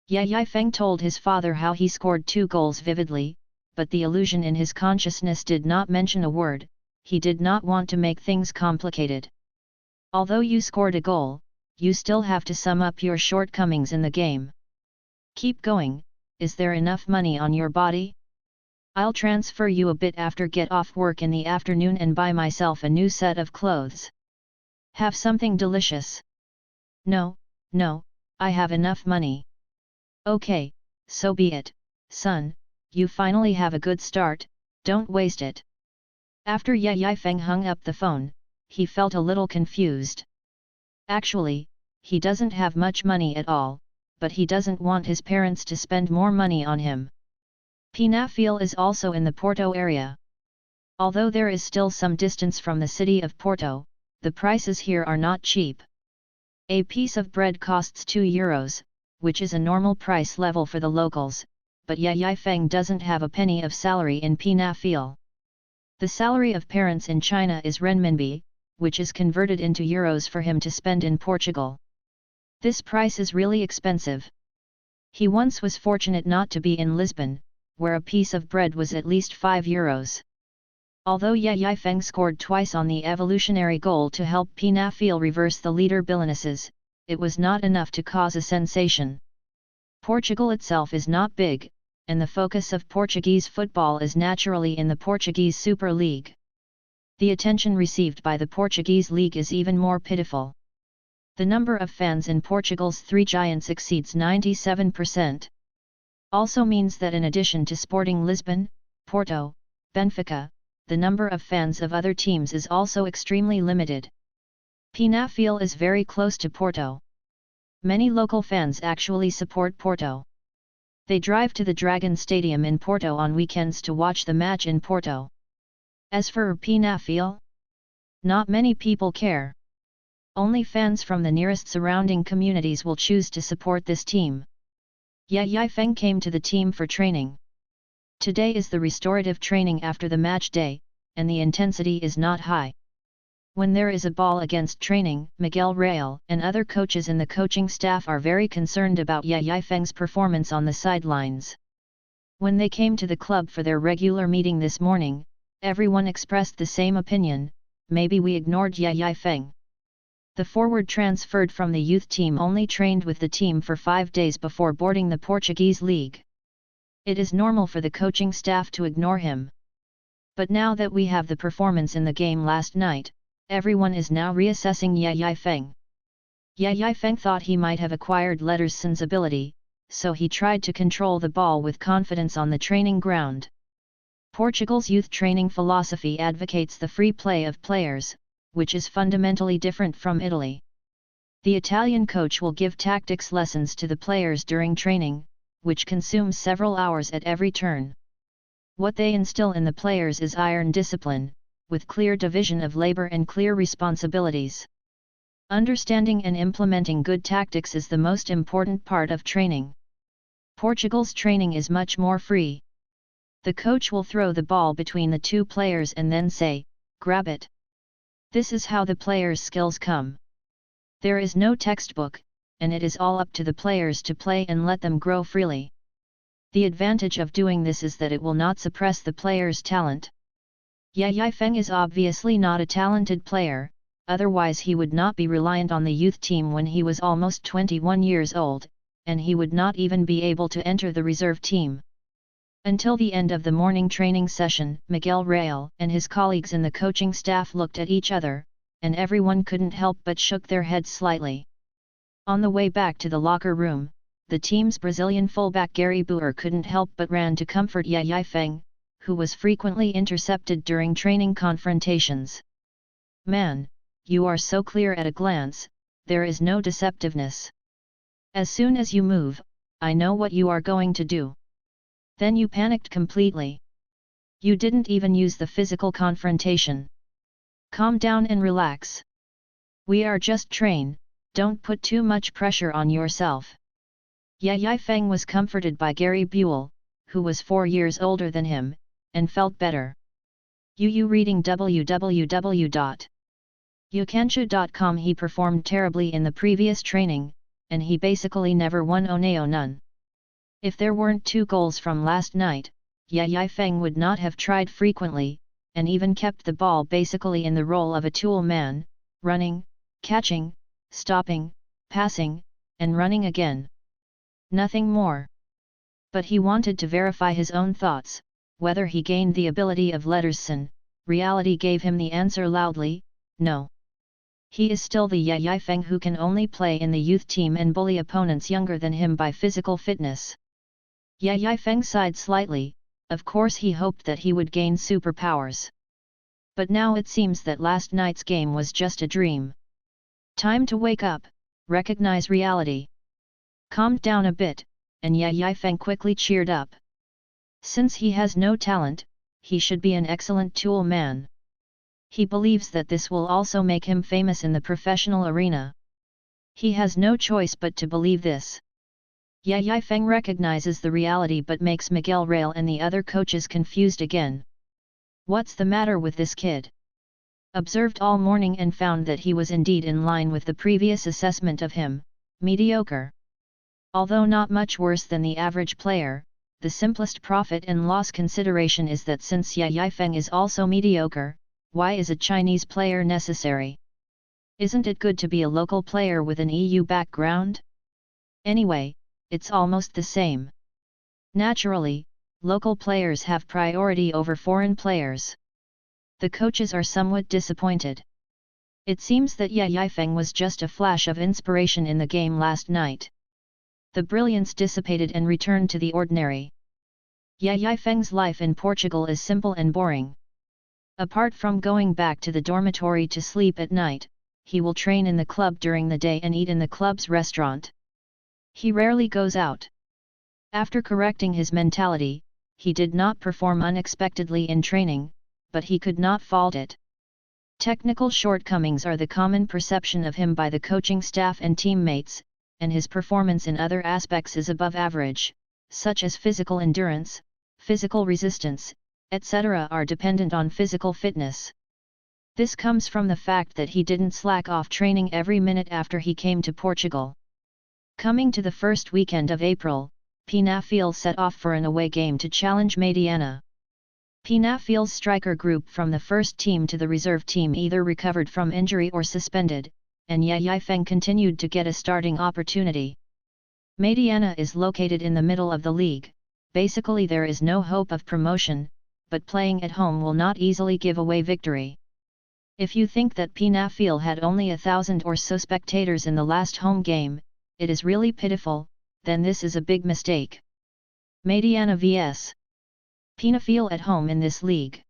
Ye Feng told his father how he scored 2 goals vividly, but the illusion in his consciousness did not mention a word. He did not want to make things complicated. "Although you scored a goal, you still have to sum up your shortcomings in the game. Keep going. Is there enough money on your body? I'll transfer you a bit after get off work in the afternoon and buy myself a new set of clothes. Have something delicious." No, I have enough money." "Okay, so be it, son, you finally have a good start, don't waste it." After Ye Feng hung up the phone, he felt a little confused. Actually, he doesn't have much money at all, but he doesn't want his parents to spend more money on him. Penafiel is also in the Porto area. Although there is still some distance from the city of Porto, the prices here are not cheap. A piece of bread costs €2, which is a normal price level for the locals, but Ye Feng doesn't have a penny of salary in Penafiel. The salary of parents in China is renminbi, which is converted into euros for him to spend in Portugal. This price is really expensive. He once was fortunate not to be in Lisbon, where a piece of bread was at least €5. Although Ye Feng scored twice on the evolutionary goal to help Penafiel reverse the leader Belenenses, it was not enough to cause a sensation. Portugal itself is not big, and the focus of Portuguese football is naturally in the Portuguese Super League. The attention received by the Portuguese League is even more pitiful. The number of fans in Portugal's 3 giants exceeds 97%. Also means that in addition to Sporting Lisbon, Porto, Benfica, the number of fans of other teams is also extremely limited. Penafiel is very close to Porto. Many local fans actually support Porto. They drive to the Dragon Stadium in Porto on weekends to watch the match in Porto. As for Penafiel, not many people care. Only fans from the nearest surrounding communities will choose to support this team. Ye Feng came to the team for training. Today is the restorative training after the match day, and the intensity is not high. When there is a ball against training, Miguel Real and other coaches in the coaching staff are very concerned about Ye Feng's performance on the sidelines. When they came to the club for their regular meeting this morning, everyone expressed the same opinion: maybe we ignored Ye Feng. The forward transferred from the youth team only trained with the team for 5 days before boarding the Portuguese League. It is normal for the coaching staff to ignore him. But now that we have the performance in the game last night, everyone is now reassessing Ye Feng. Ye Feng thought he might have acquired Letterson's ability, so he tried to control the ball with confidence on the training ground. Portugal's youth training philosophy advocates the free play of players, which is fundamentally different from Italy. The Italian coach will give tactics lessons to the players during training, which consumes several hours at every turn. What they instill in the players is iron discipline, with clear division of labor and clear responsibilities. Understanding and implementing good tactics is the most important part of training. Portugal's training is much more free. The coach will throw the ball between the 2 players and then say, "Grab it." This is how the players' skills come. There is no textbook, and it is all up to the players to play and let them grow freely. The advantage of doing this is that it will not suppress the players' talent. Ye Feng is obviously not a talented player, otherwise he would not be reliant on the youth team when he was almost 21 years old, and he would not even be able to enter the reserve team. Until the end of the morning training session, Miguel Real and his colleagues in the coaching staff looked at each other, and everyone couldn't help but shook their heads slightly. On the way back to the locker room, the team's Brazilian fullback Gary Buer couldn't help but ran to comfort Ye Yifeng, who was frequently intercepted during training confrontations. "Man, you are so clear at a glance, there is no deceptiveness. As soon as you move, I know what you are going to do. Then you panicked completely. You didn't even use the physical confrontation. Calm down and relax. We are just train, don't put too much pressure on yourself." Ye Yifeng was comforted by Gary Buell, who was 4 years older than him, and felt better. Reading www.yukanshu.com. He performed terribly in the previous training, and he basically never won Oneo none. If there weren't 2 goals from last night, Ye Yifeng would not have tried frequently, and even kept the ball basically in the role of a tool man, running, catching, stopping, passing, and running again. Nothing more. But he wanted to verify his own thoughts, whether he gained the ability of Letterson. Reality gave him the answer loudly, no. He is still the Ye Yifeng who can only play in the youth team and bully opponents younger than him by physical fitness. Ye Yifeng sighed slightly. Of course he hoped that he would gain superpowers. But now it seems that last night's game was just a dream. Time to wake up, recognize reality. Calmed down a bit, and Ye Yifeng quickly cheered up. Since he has no talent, he should be an excellent tool man. He believes that this will also make him famous in the professional arena. He has no choice but to believe this. Ye Yifeng recognizes the reality but makes Miguel Real and the other coaches confused again. What's the matter with this kid? Observed all morning and found that he was indeed in line with the previous assessment of him, mediocre. Although not much worse than the average player, the simplest profit and loss consideration is that since Ye Yifeng is also mediocre, why is a Chinese player necessary? Isn't it good to be a local player with an EU background? Anyway, it's almost the same. Naturally, local players have priority over foreign players. The coaches are somewhat disappointed. It seems that Ye Yifeng was just a flash of inspiration in the game last night. The brilliance dissipated and returned to the ordinary. Ye Yifeng's life in Portugal is simple and boring. Apart from going back to the dormitory to sleep at night, he will train in the club during the day and eat in the club's restaurant. He rarely goes out. After correcting his mentality, he did not perform unexpectedly in training, but he could not fault it. Technical shortcomings are the common perception of him by the coaching staff and teammates, and his performance in other aspects is above average, such as physical endurance, physical resistance, etc. are dependent on physical fitness. This comes from the fact that he didn't slack off training every minute after he came to Portugal. Coming to the first weekend of April, Penafiel set off for an away game to challenge Mediana. Penafiel's striker group from the first team to the reserve team either recovered from injury or suspended, and Ye Yifeng continued to get a starting opportunity. Mediana is located in the middle of the league. Basically there is no hope of promotion, but playing at home will not easily give away victory. If you think that Penafiel had only 1,000 or so spectators in the last home game, it is really pitiful, then this is a big mistake. Mediana vs. Penafiel at home in this league.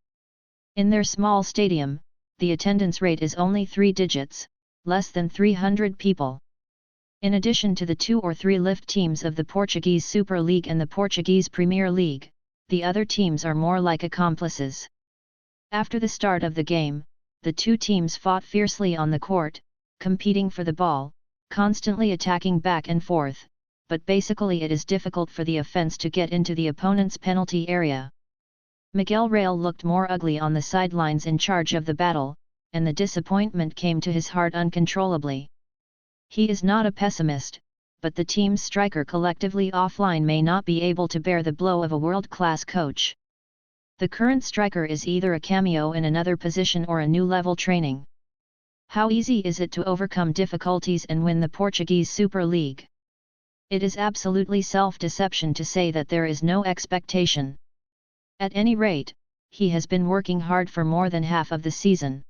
In their small stadium, the attendance rate is only 3 digits, less than 300 people. In addition to the 2 or 3 lift teams of the Portuguese Super League and the Portuguese Premier League, the other teams are more like accomplices. After the start of the game, the 2 teams fought fiercely on the court, competing for the ball, constantly attacking back and forth, but basically it is difficult for the offense to get into the opponent's penalty area. Miguel Real looked more ugly on the sidelines in charge of the battle, and the disappointment came to his heart uncontrollably. He is not a pessimist, but the team's striker collectively offline may not be able to bear the blow of a world-class coach. The current striker is either a cameo in another position or a new level training. How easy is it to overcome difficulties and win the Portuguese Super League? It is absolutely self-deception to say that there is no expectation. At any rate, he has been working hard for more than half of the season.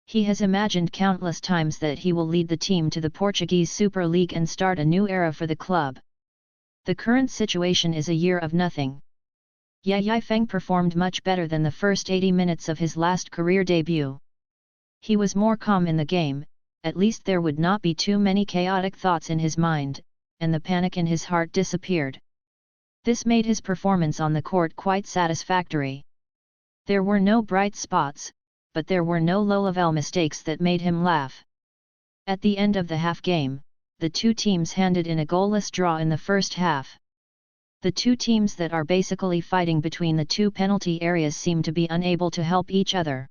He has imagined countless times that he will lead the team to the Portuguese Super League and start a new era for the club. The current situation is a year of nothing. Ye Yifeng performed much better than the first 80 minutes of his last career debut. He was more calm in the game, at least there would not be too many chaotic thoughts in his mind, and the panic in his heart disappeared. This made his performance on the court quite satisfactory. There were no bright spots, but there were no low-level mistakes that made him laugh. At the end of the half game, the two teams handed in a goalless draw in the first half. The two teams that are basically fighting between the two penalty areas seem to be unable to help each other.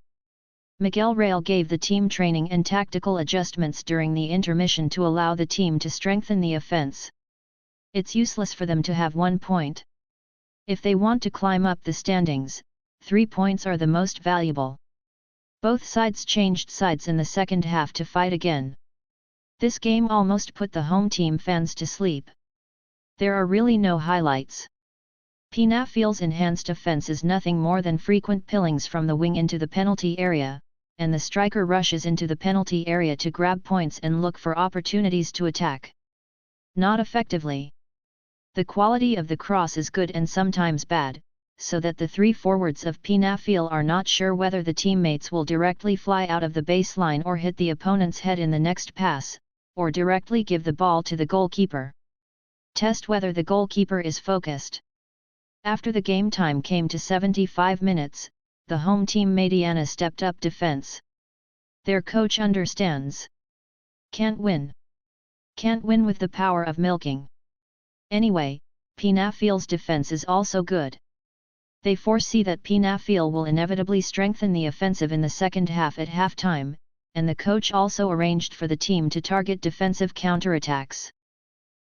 Miguel Real gave the team training and tactical adjustments during the intermission to allow the team to strengthen the offense. It's useless for them to have 1 point. If they want to climb up the standings, 3 points are the most valuable. Both sides changed sides in the second half to fight again. This game almost put the home team fans to sleep. There are really no highlights. Penafiel's enhanced offense is nothing more than frequent pillings from the wing into the penalty area, and the striker rushes into the penalty area to grab points and look for opportunities to attack. Not effectively. The quality of the cross is good and sometimes bad, so that the three forwards of Penafiel are not sure whether the teammates will directly fly out of the baseline or hit the opponent's head in the next pass, or directly give the ball to the goalkeeper. Test whether the goalkeeper is focused. After the game time came to 75 minutes, the home team Mediana stepped up defense. Their coach understands. Can't win. Can't win with the power of milking. Anyway, Penafiel's defense is also good. They foresee that Penafiel will inevitably strengthen the offensive in the second half at halftime, and the coach also arranged for the team to target defensive counterattacks.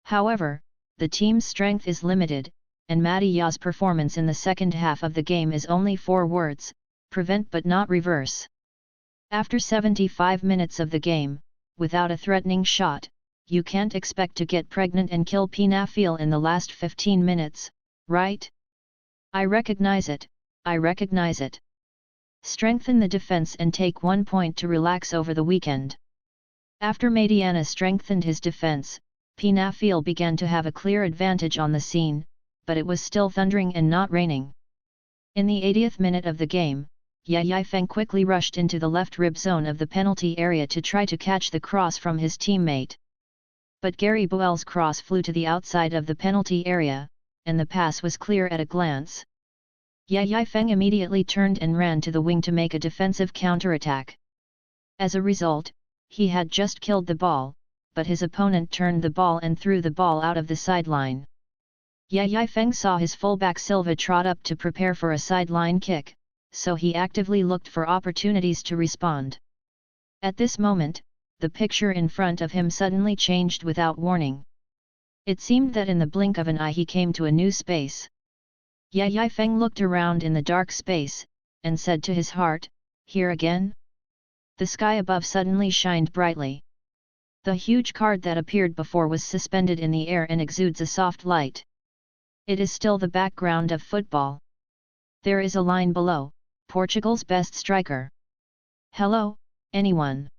However, the team's strength is limited, and Matia's performance in the second half of the game is only 4 words, prevent but not reverse. After 75 minutes of the game, without a threatening shot, you can't expect to get pregnant and kill Penafiel in the last 15 minutes, right? I recognize it, I recognize it. Strengthen the defense and take 1 point to relax over the weekend. After Mediana strengthened his defense, Penafiel began to have a clear advantage on the scene, but it was still thundering and not raining. In the 80th minute of the game, Ye Yifeng quickly rushed into the left rib zone of the penalty area to try to catch the cross from his teammate. But Gary Boel's cross flew to the outside of the penalty area, and the pass was clear at a glance. Ye Yifeng immediately turned and ran to the wing to make a defensive counterattack. As a result, he had just killed the ball, but his opponent turned the ball and threw the ball out of the sideline. Ye Yifeng saw his fullback Silva trot up to prepare for a sideline kick, so he actively looked for opportunities to respond. At this moment, the picture in front of him suddenly changed without warning. It seemed that in the blink of an eye he came to a new space. Ye Yifeng looked around in the dark space, and said to his heart, "Here again?" The sky above suddenly shined brightly. The huge card that appeared before was suspended in the air and exudes a soft light. It is still the background of football. There is a line below, Portugal's best striker. "Hello, anyone?"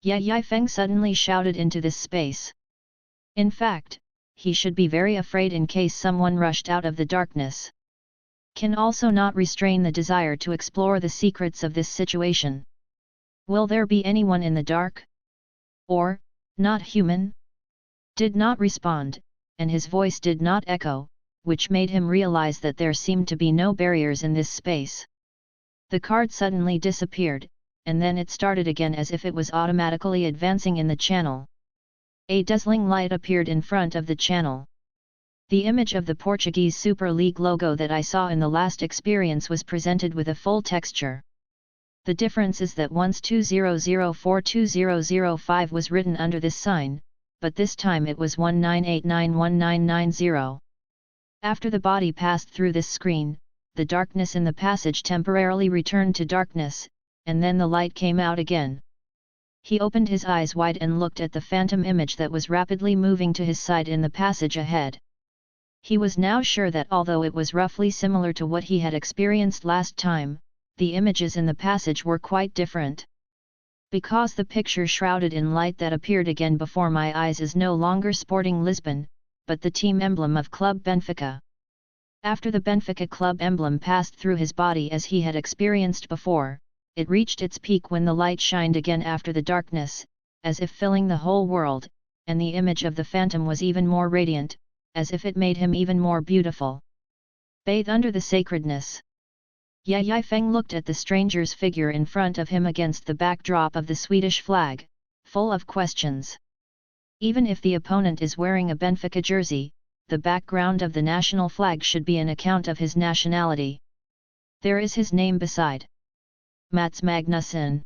Ye Yifeng suddenly shouted into this space. In fact, he should be very afraid in case someone rushed out of the darkness. Can also not restrain the desire to explore the secrets of this situation. Will there be anyone in the dark? Or, not human? Did not respond, and his voice did not echo, which made him realize that there seemed to be no barriers in this space. The card suddenly disappeared, and then it started again as if it was automatically advancing in the channel. A dazzling light appeared in front of the channel. The image of the Portuguese Super League logo that I saw in the last experience was presented with a full texture. The difference is that once 2004-2005 was written under this sign, but this time it was 1989-1990. After the body passed through this screen, the darkness in the passage temporarily returned to darkness, and then the light came out again. He opened his eyes wide and looked at the phantom image that was rapidly moving to his side in the passage ahead. He was now sure that although it was roughly similar to what he had experienced last time, the images in the passage were quite different. Because the picture shrouded in light that appeared again before my eyes is no longer Sporting Lisbon, but the team emblem of Club Benfica. After the Benfica club emblem passed through his body as he had experienced before, it reached its peak when the light shined again after the darkness, as if filling the whole world, and the image of the phantom was even more radiant, as if it made him even more beautiful. Bathe under the sacredness. Ye Yifeng looked at the stranger's figure in front of him against the backdrop of the Swedish flag, full of questions. Even if the opponent is wearing a Benfica jersey, the background of the national flag should be an account of his nationality. There is his name beside. Mats Magnusson.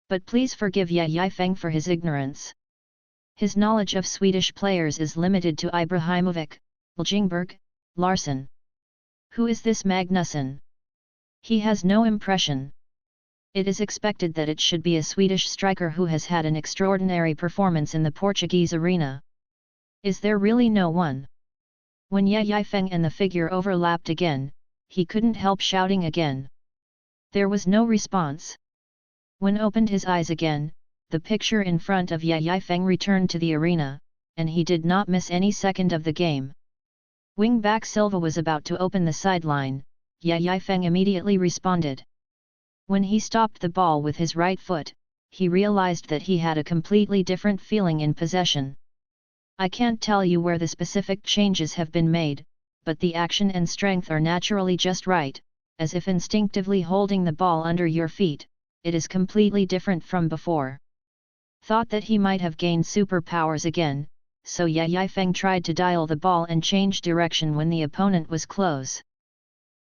But please forgive Ye Yifeng for his ignorance. His knowledge of Swedish players is limited to Ibrahimovic, Ljungberg, Larsson. Who is this Magnusson? He has no impression. It is expected that it should be a Swedish striker who has had an extraordinary performance in the Portuguese arena. Is there really no one? When Ye Yifeng and the figure overlapped again, he couldn't help shouting again. There was no response. When opened his eyes again, the picture in front of Ye Yifeng returned to the arena, and he did not miss any second of the game. Wing-back Silva was about to open the sideline. Ye Yifeng immediately responded. When he stopped the ball with his right foot, he realized that he had a completely different feeling in possession. I can't tell you where the specific changes have been made, but the action and strength are naturally just right, as if instinctively holding the ball under your feet. It is completely different from before. Thought that he might have gained superpowers again, so Ye Yifeng tried to dial the ball and change direction when the opponent was close.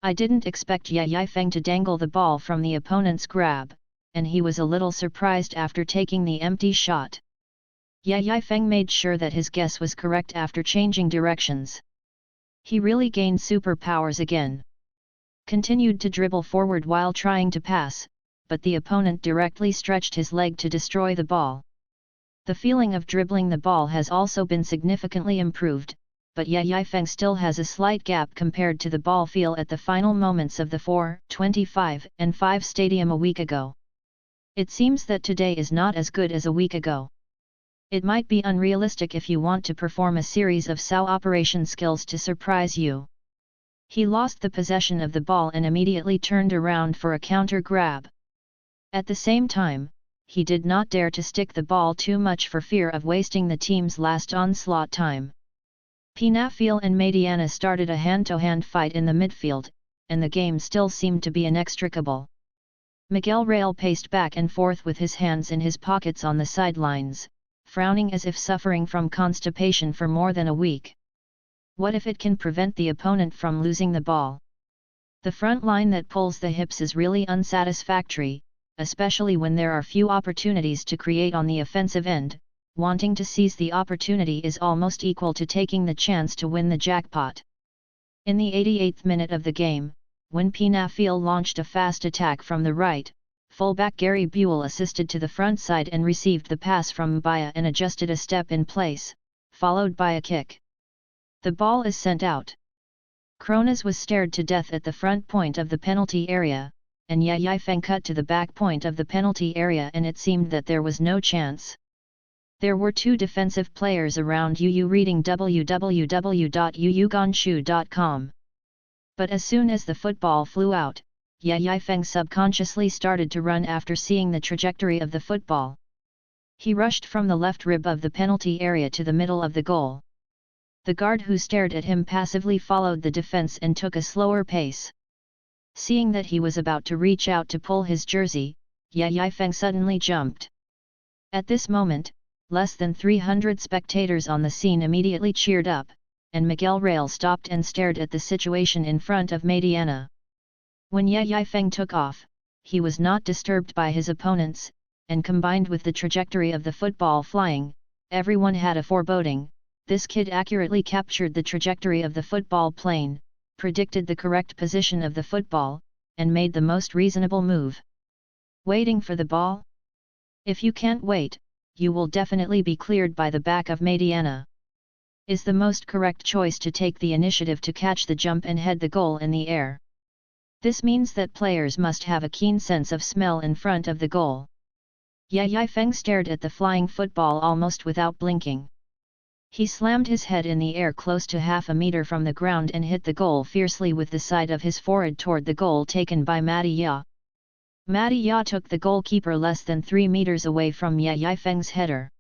I didn't expect Ye Yifeng to dangle the ball from the opponent's grab, and he was a little surprised after taking the empty shot. Ye Yifeng made sure that his guess was correct after changing directions. He really gained superpowers again. Continued to dribble forward while trying to pass, but the opponent directly stretched his leg to destroy the ball. The feeling of dribbling the ball has also been significantly improved, but Ye Yifeng still has a slight gap compared to the ball feel at the final moments of the 4-25 and 5 stadium a week ago. It seems that today is not as good as a week ago. It might be unrealistic if you want to perform a series of SAO operation skills to surprise you. He lost the possession of the ball and immediately turned around for a counter grab. At the same time, he did not dare to stick the ball too much for fear of wasting the team's last onslaught time. Penafiel and Mediana started a hand-to-hand fight in the midfield, and the game still seemed to be inextricable. Miguel Real paced back and forth with his hands in his pockets on the sidelines, frowning as if suffering from constipation for more than a week. What if it can prevent the opponent from losing the ball? The front line that pulls the hips is really unsatisfactory, especially when there are few opportunities to create on the offensive end. Wanting to seize the opportunity is almost equal to taking the chance to win the jackpot. In the 88th minute of the game, when Penafiel launched a fast attack from the right, fullback Gary Buell assisted to the front side and received the pass from Mbaya and adjusted a step in place, followed by a kick. The ball is sent out. Krones was stared to death at the front point of the penalty area, and Ye Yifeng cut to the back point of the penalty area and it seemed that there was no chance. There were two defensive players around Yu reading www.yuyugonshu.com. But as soon as the football flew out, Ye Yifeng subconsciously started to run after seeing the trajectory of the football. He rushed from the left rib of the penalty area to the middle of the goal. The guard who stared at him passively followed the defense and took a slower pace. Seeing that he was about to reach out to pull his jersey, Ye Yifeng suddenly jumped. At this moment, less than 300 spectators on the scene immediately cheered up, and Miguel Real stopped and stared at the situation in front of Mediana. When Ye Yifeng took off, he was not disturbed by his opponents, and combined with the trajectory of the football flying, everyone had a foreboding. This kid accurately captured the trajectory of the football plane, predicted the correct position of the football, and made the most reasonable move. Waiting for the ball? If you can't wait, you will definitely be cleared by the back of Mediana. Is the most correct choice to take the initiative to catch the jump and head the goal in the air. This means that players must have a keen sense of smell in front of the goal. Ye Yifeng stared at the flying football almost without blinking. He slammed his head in the air close to half a meter from the ground and hit the goal fiercely with the side of his forehead toward the goal taken by Matty Ya. Matty Ya took the goalkeeper less than 3 meters away from Ye Yifeng's header.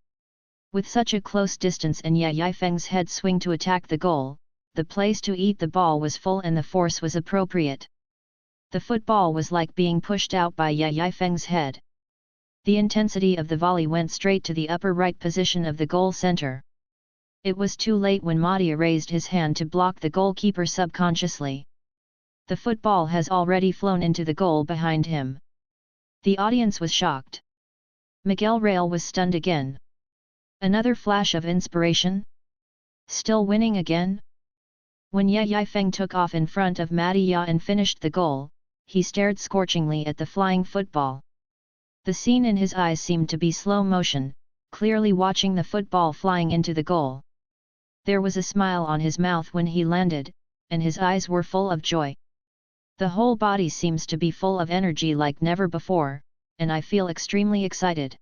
With such a close distance and Ye Yifeng's head swing to attack the goal, the place to eat the ball was full and the force was appropriate. The football was like being pushed out by Ye Yifeng's head. The intensity of the volley went straight to the upper right position of the goal center. It was too late when Madia raised his hand to block the goalkeeper subconsciously. The football has already flown into the goal behind him. The audience was shocked. Miguel Real was stunned again. Another flash of inspiration? Still winning again? When Ye Yifeng took off in front of Madia and finished the goal, he stared scorchingly at the flying football. The scene in his eyes seemed to be slow motion, clearly watching the football flying into the goal. There was a smile on his mouth when he landed, and his eyes were full of joy. The whole body seems to be full of energy like never before, and I feel extremely excited.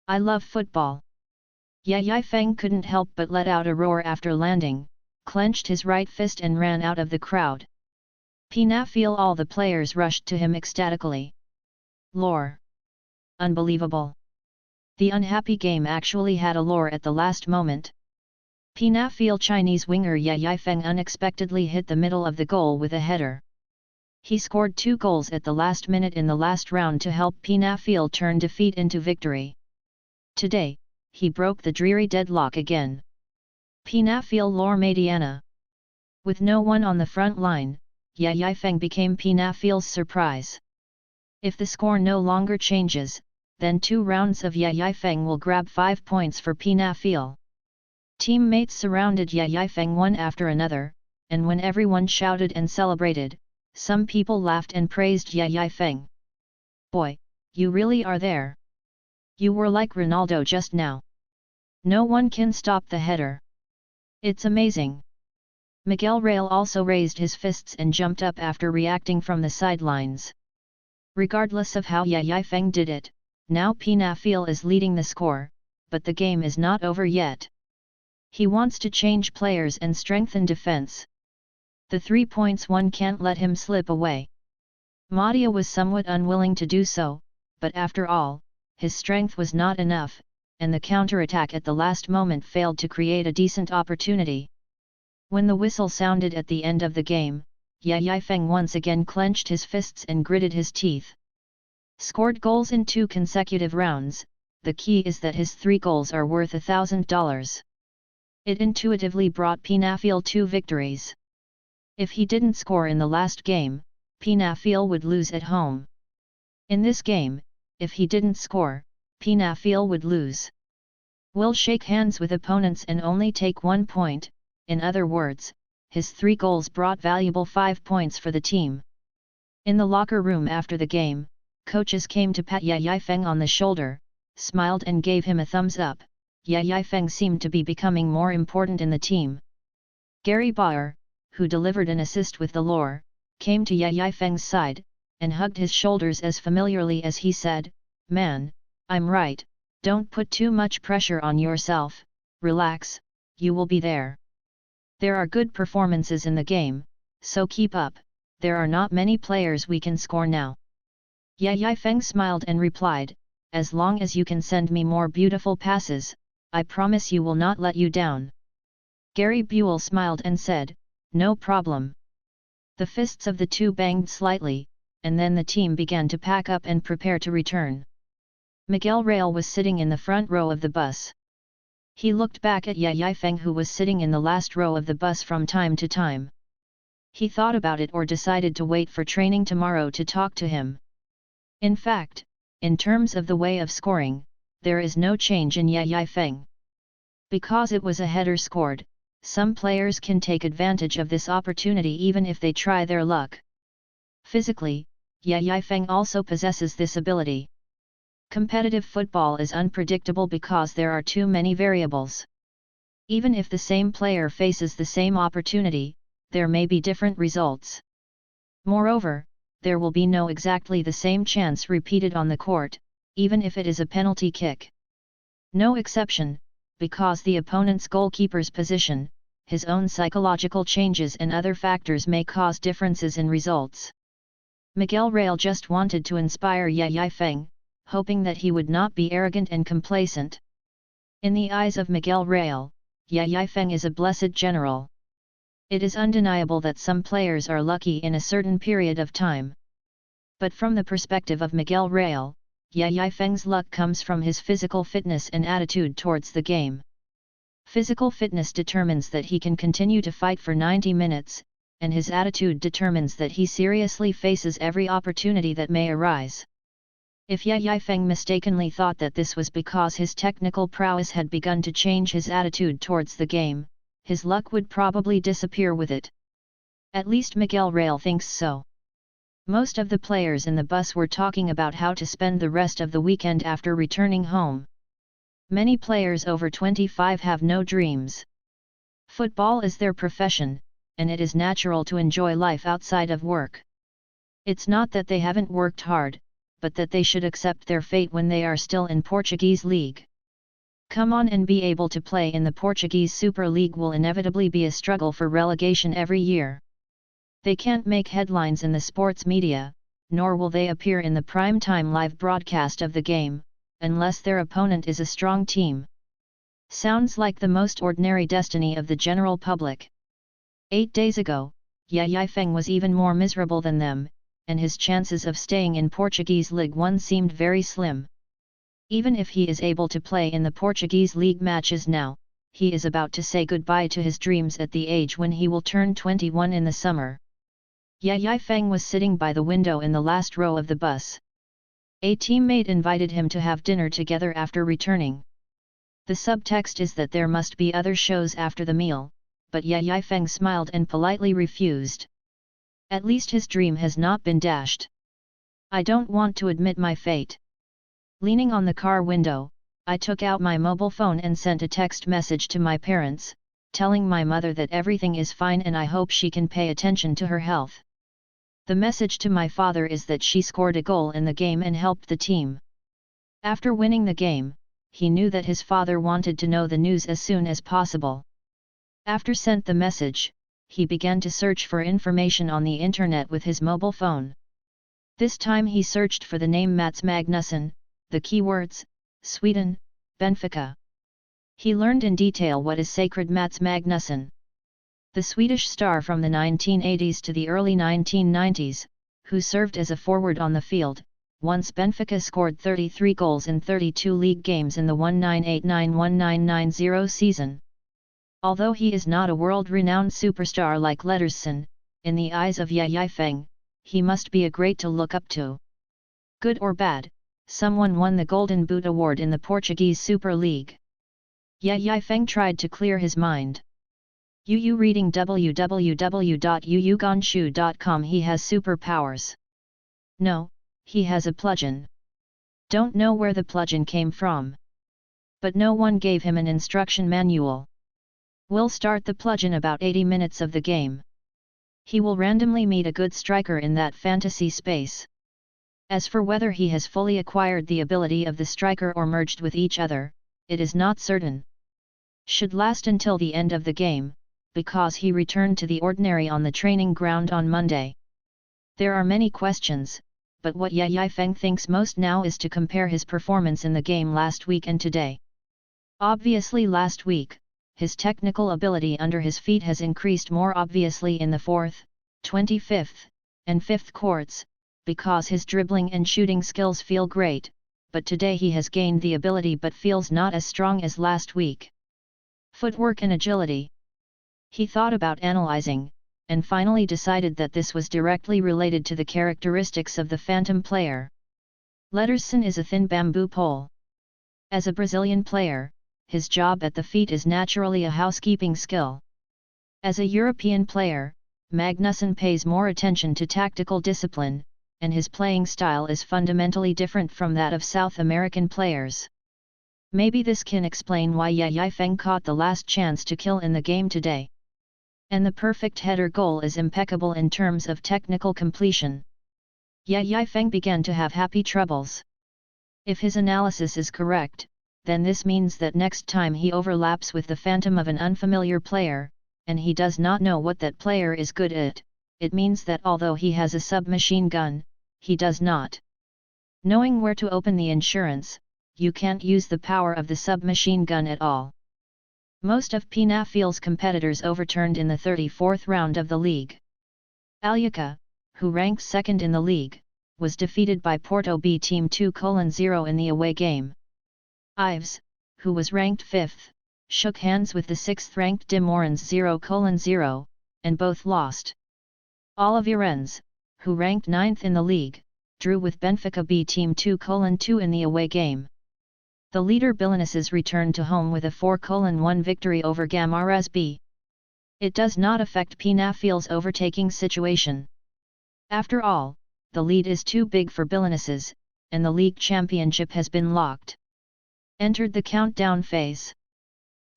I love football. Ye Yifeng couldn't help but let out a roar after landing, clenched his right fist and ran out of the crowd. Pinafeel all the players rushed to him ecstatically. Lore. Unbelievable. The unhappy game actually had a lore at the last moment. Pinafeel Chinese winger Ye Yifeng unexpectedly hit the middle of the goal with a header. He scored 2 goals at the last minute in the last round to help Pinafeel turn defeat into victory. Today, he broke the dreary deadlock again. Pinafeel lore Madiana. With no one on the front line, Ye Yifeng became Pinafeel's surprise. If the score no longer changes, then 2 rounds of Ye Yifeng will grab 5 points for Pinafeel. Teammates surrounded Ye Yifeng one after another, and when everyone shouted and celebrated, some people laughed and praised Ye Yifeng. Boy, you really are there. You were like Ronaldo just now. No one can stop the header. It's amazing. Miguel Real also raised his fists and jumped up after reacting from the sidelines. Regardless of how Ye Yifeng did it, now Pinafeel is leading the score, but the game is not over yet. He wants to change players and strengthen defense. The 3 points one can't let him slip away. Madia was somewhat unwilling to do so, but after all, his strength was not enough, and the counterattack at the last moment failed to create a decent opportunity. When the whistle sounded at the end of the game, Ye Yifeng once again clenched his fists and gritted his teeth. Scored goals in 2 consecutive rounds, the key is that his 3 goals are worth $1,000. It intuitively brought Pinafeel 2 victories. If he didn't score in the last game, Pinafeel would lose at home. In this game, if he didn't score, Pinafeel would lose. Will shake hands with opponents and only take 1 point, in other words, his 3 goals brought valuable 5 points for the team. In the locker room after the game, coaches came to pat Ye Yifeng on the shoulder, smiled and gave him a thumbs up. Ye Yifeng seemed to be becoming more important in the team. Gary Bauer, who delivered an assist with the lore, came to Ye Yifeng's side, and hugged his shoulders as familiarly as he said, "Man, I'm right, don't put too much pressure on yourself, relax, you will be there. There are good performances in the game, so keep up, there are not many players we can score now." Ye Yifeng smiled and replied, "As long as you can send me more beautiful passes, I promise you will not let you down." Gary Buell smiled and said, "No problem." The fists of the two banged slightly, and then the team began to pack up and prepare to return. Miguel Real was sitting in the front row of the bus. He looked back at Ye Yifeng, who was sitting in the last row of the bus from time to time. He thought about it or decided to wait for training tomorrow to talk to him. In fact, in terms of the way of scoring, there is no change in Ye Yifeng. Because it was a header scored, some players can take advantage of this opportunity even if they try their luck. Physically, Ye Yifeng also possesses this ability. Competitive football is unpredictable because there are too many variables. Even if the same player faces the same opportunity, there may be different results. Moreover, there will be no exactly the same chance repeated on the court, even if it is a penalty kick. No exception, because the opponent's goalkeeper's position, his own psychological changes and other factors may cause differences in results. Miguel Real just wanted to inspire Ye Yifeng, hoping that he would not be arrogant and complacent. In the eyes of Miguel Real, Ye Yifeng is a blessed general. It is undeniable that some players are lucky in a certain period of time. But from the perspective of Miguel Real, Ye Yifeng's luck comes from his physical fitness and attitude towards the game. Physical fitness determines that he can continue to fight for 90 minutes, and his attitude determines that he seriously faces every opportunity that may arise. If Ye Yifeng mistakenly thought that this was because his technical prowess had begun to change his attitude towards the game, his luck would probably disappear with it. At least Miguel Real thinks so. Most of the players in the bus were talking about how to spend the rest of the weekend after returning home. Many players over 25 have no dreams. Football is their profession, and it is natural to enjoy life outside of work. It's not that they haven't worked hard, but that they should accept their fate when they are still in Portuguese League. Come on, and be able to play in the Portuguese Super League will inevitably be a struggle for relegation every year. They can't make headlines in the sports media, nor will they appear in the prime-time live broadcast of the game, unless their opponent is a strong team. Sounds like the most ordinary destiny of the general public. 8 days ago, Ye Yifeng was even more miserable than them, and his chances of staying in Portuguese League One seemed very slim. Even if he is able to play in the Portuguese League matches now, he is about to say goodbye to his dreams at the age when he will turn 21 in the summer. Ye Yifeng was sitting by the window in the last row of the bus. A teammate invited him to have dinner together after returning. The subtext is that there must be other shows after the meal, but Ye Yifeng smiled and politely refused. At least his dream has not been dashed. I don't want to admit my fate. Leaning on the car window, I took out my mobile phone and sent a text message to my parents, telling my mother that everything is fine and I hope she can pay attention to her health. The message to my father is that she scored a goal in the game and helped the team. After winning the game, he knew that his father wanted to know the news as soon as possible. After sent the message, he began to search for information on the internet with his mobile phone. This time he searched for the name Mats Magnusson, the keywords, Sweden, Benfica. He learned in detail what is sacred Mats Magnusson. The Swedish star from the 1980s to the early 1990s, who served as a forward on the field, once Benfica scored 33 goals in 32 league games in the 1989-1990 season. Although he is not a world-renowned superstar like Lederson, in the eyes of Ye Yifeng, he must be a great to look up to. Good or bad, someone won the Golden Boot Award in the Portuguese Super League. Ye Yifeng tried to clear his mind. Yu reading www.yuyugonshu.com. He has superpowers. No, he has a plugin. Don't know where the plugin came from. But no one gave him an instruction manual. Will start the plugin about 80 minutes of the game. He will randomly meet a good striker in that fantasy space. As for whether he has fully acquired the ability of the striker or merged with each other, it is not certain. Should last until the end of the game, because he returned to the ordinary on the training ground on Monday. There are many questions, but what Ye Yifeng thinks most now is to compare his performance in the game last week and today. Obviously last week, his technical ability under his feet has increased more obviously in the 4th, 25th, and 5th courts, because his dribbling and shooting skills feel great, but today he has gained the ability but feels not as strong as last week. Footwork and agility. He thought about analyzing, and finally decided that this was directly related to the characteristics of the phantom player. Lederson is a thin bamboo pole. As a Brazilian player, his job at the feet is naturally a housekeeping skill. As a European player, Magnusson pays more attention to tactical discipline, and his playing style is fundamentally different from that of South American players. Maybe this can explain why Ye Yifeng caught the last chance to kill in the game today. And the perfect header goal is impeccable in terms of technical completion. Ye Yifeng began to have happy troubles. If his analysis is correct, then this means that next time he overlaps with the phantom of an unfamiliar player, and he does not know what that player is good at, it means that although he has a submachine gun, he does not. Knowing where to open the insurance, you can't use the power of the submachine gun at all. Most of Penafiel's competitors overturned in the 34th round of the league. Aljaka, who ranks second in the league, was defeated by Porto B Team 2:0 in the away game. Ives, who was ranked 5th, shook hands with the 6th-ranked De Morans 0:0, and both lost. Oliveirense, who ranked 9th in the league, drew with Benfica B Team 2:2 in the away game. The leader Belenenses returned to home with a 4:1 victory over Guimarães B. It does not affect Penafiel's overtaking situation. After all, the lead is too big for Belenenses, and the league championship has been locked. Entered the countdown phase.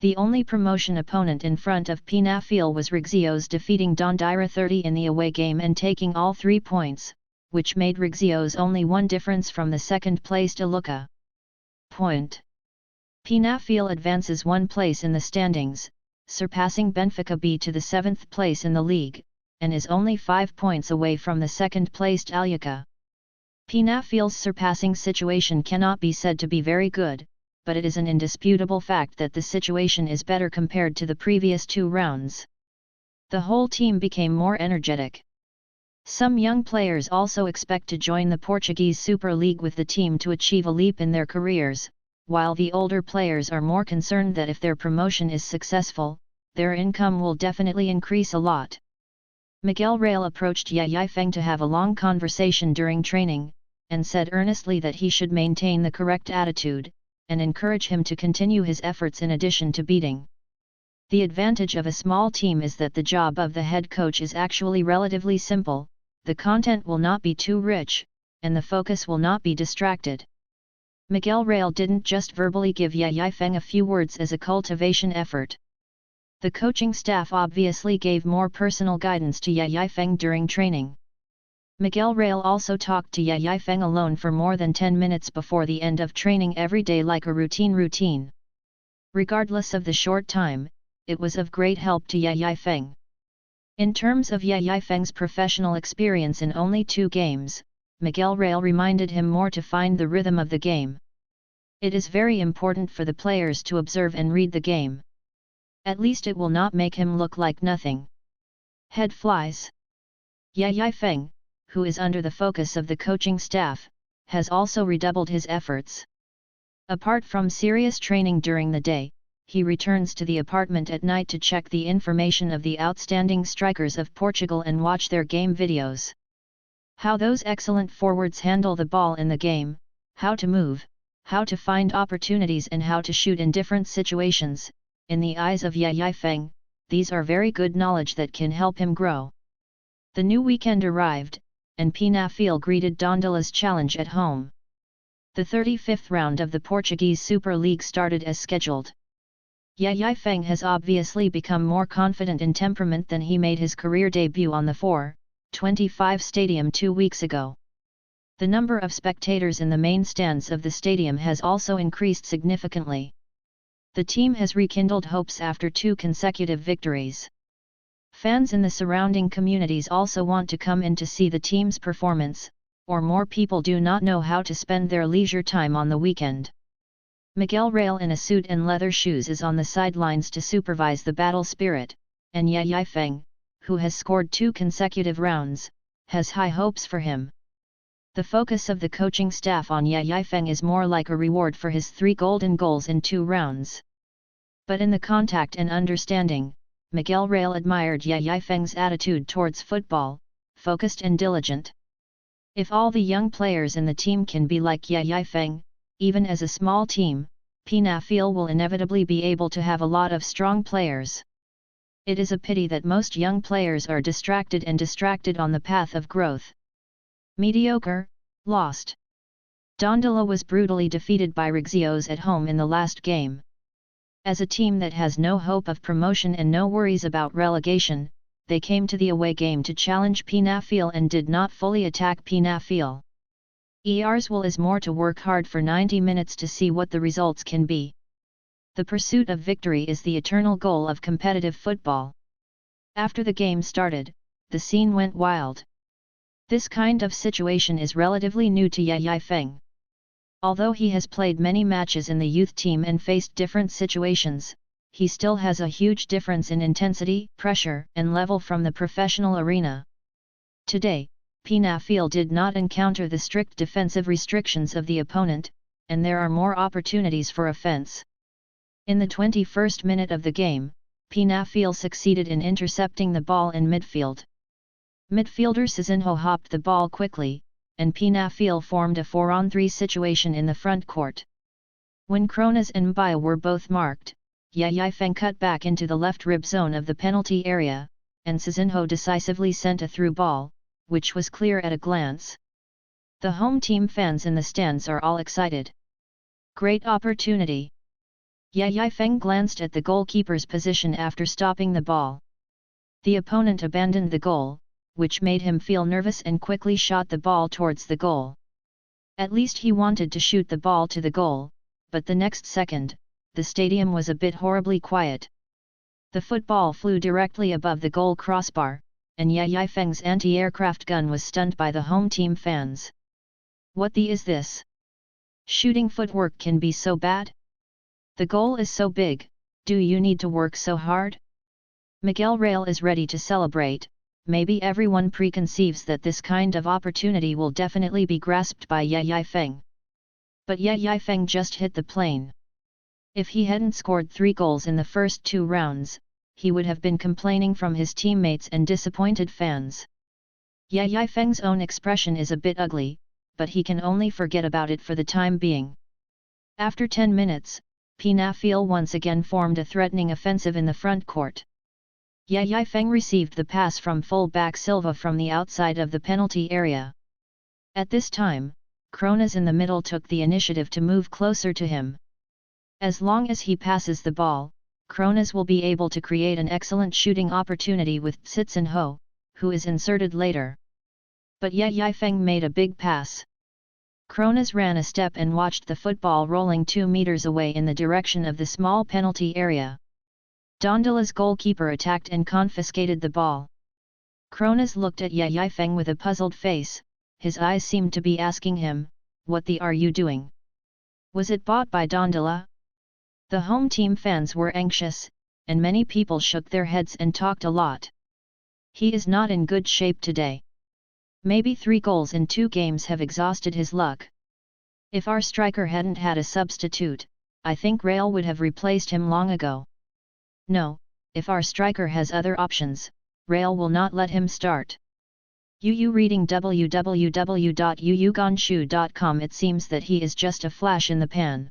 The only promotion opponent in front of Penafiel was Rigzios defeating Dondira 30 in the away game and taking all 3 points, which made Rigzios only one difference from the second-placed Aljaka. Penafiel advances one place in the standings, surpassing Benfica B to the 7th place in the league, and is only 5 points away from the second-placed Aljaka. Penafiel's surpassing situation cannot be said to be very good, but it is an indisputable fact that the situation is better compared to the previous 2 rounds. The whole team became more energetic. Some young players also expect to join the Portuguese Super League with the team to achieve a leap in their careers, while the older players are more concerned that if their promotion is successful, their income will definitely increase a lot. Miguel Real approached Yayifeng to have a long conversation during training, and said earnestly that he should maintain the correct attitude, and encourage him to continue his efforts in addition to beating. The advantage of a small team is that the job of the head coach is actually relatively simple, the content will not be too rich, and the focus will not be distracted. Miguel Real didn't just verbally give Yayifeng a few words as a cultivation effort. The coaching staff obviously gave more personal guidance to Yayifeng during training. Miguel Real also talked to Yayifeng alone for more than 10 minutes before the end of training every day like a routine. Regardless of the short time, it was of great help to Yayifeng. In terms of Yayifeng's professional experience in only 2 games, Miguel Real reminded him more to find the rhythm of the game. It is very important for the players to observe and read the game. At least it will not make him look like nothing. Head flies. Yayifeng, who is under the focus of the coaching staff, has also redoubled his efforts. Apart from serious training during the day, he returns to the apartment at night to check the information of the outstanding strikers of Portugal and watch their game videos. How those excellent forwards handle the ball in the game, how to move, how to find opportunities and how to shoot in different situations, in the eyes of Yayifeng, these are very good knowledge that can help him grow. The new weekend arrived, and Penafiel greeted Dondila's challenge at home. The 35th round of the Portuguese Super League started as scheduled. Yayifeng has obviously become more confident in temperament than he made his career debut on the 4:25 stadium 2 weeks ago. The number of spectators in the main stands of the stadium has also increased significantly. The team has rekindled hopes after 2 consecutive victories. Fans in the surrounding communities also want to come in to see the team's performance, or more people do not know how to spend their leisure time on the weekend. Miguel Real in a suit and leather shoes is on the sidelines to supervise the battle spirit, and Yayifeng, who has scored 2 consecutive rounds, has high hopes for him. The focus of the coaching staff on Yayifeng is more like a reward for his 3 golden goals in 2 rounds. But in the contact and understanding, Miguel Real admired Yayifeng's attitude towards football, focused and diligent. If all the young players in the team can be like Yayifeng, even as a small team, Penafiel will inevitably be able to have a lot of strong players. It is a pity that most young players are distracted on the path of growth. Mediocre, lost. Dondila was brutally defeated by Rigzios at home in the last game. As a team that has no hope of promotion and no worries about relegation, they came to the away game to challenge Penafiel and did not fully attack Penafiel. ER's will is more to work hard for 90 minutes to see what the results can be. The pursuit of victory is the eternal goal of competitive football. After the game started, the scene went wild. This kind of situation is relatively new to Ye Yifeng. Although he has played many matches in the youth team and faced different situations, he still has a huge difference in intensity, pressure, and level from the professional arena. Today, Pinafil did not encounter the strict defensive restrictions of the opponent, and there are more opportunities for offense. In the 21st minute of the game, Pinafil succeeded in intercepting the ball in midfield. Midfielder Sizinho hopped the ball quickly, and Pinafil formed a 4-on-3 situation in the front court. When Kronas and Mbaya were both marked, Ye Yifeng cut back into the left rib zone of the penalty area, and Sizinho decisively sent a through ball, which was clear at a glance. The home team fans in the stands are all excited. Great opportunity! Ye Yifeng glanced at the goalkeeper's position after stopping the ball. The opponent abandoned the goal, which made him feel nervous and quickly shot the ball towards the goal. At least he wanted to shoot the ball to the goal, but the next second, the stadium was a bit horribly quiet. The football flew directly above the goal crossbar, and Ye Yifeng's anti-aircraft gun was stunned by the home team fans. What the is this? Shooting footwork can be so bad? The goal is so big, do you need to work so hard? Miguel Real is ready to celebrate. Maybe everyone preconceives that this kind of opportunity will definitely be grasped by Ye Yifeng. But Ye Yifeng just hit the plane. If he hadn't scored 3 goals in the first 2 rounds, he would have been complaining from his teammates and disappointed fans. Ye Yifeng's own expression is a bit ugly, but he can only forget about it for the time being. After 10 minutes, Pinafil once again formed a threatening offensive in the front court. Ye Yifeng received the pass from full-back Silva from the outside of the penalty area. At this time, Kronas in the middle took the initiative to move closer to him. As long as he passes the ball, Kronas will be able to create an excellent shooting opportunity with Sizinho, who is inserted later. But Ye Yifeng made a big pass. Kronas ran a step and watched the football rolling 2 meters away in the direction of the small penalty area. Dondola's goalkeeper attacked and confiscated the ball. Kronas looked at Ye Yifeng with a puzzled face, his eyes seemed to be asking him, "What the are you doing? Was it bought by Dondola?" The home team fans were anxious, and many people shook their heads and talked a lot. He is not in good shape today. Maybe 3 goals in 2 games have exhausted his luck. If our striker hadn't had a substitute, I think Real would have replaced him long ago. No, if our striker has other options, Real will not let him start. UU reading www.uugonshu.com. It seems that he is just a flash in the pan.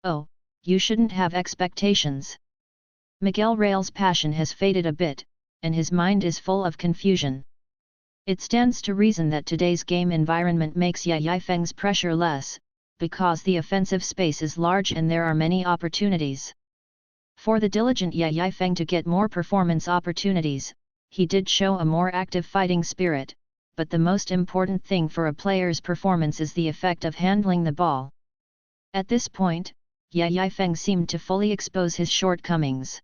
Oh, you shouldn't have expectations. Miguel Real's passion has faded a bit, and his mind is full of confusion. It stands to reason that today's game environment makes Ye Yifeng's pressure less, because the offensive space is large and there are many opportunities. For the diligent Ye Yifeng to get more performance opportunities, he did show a more active fighting spirit, but the most important thing for a player's performance is the effect of handling the ball. At this point, Ye Yifeng seemed to fully expose his shortcomings.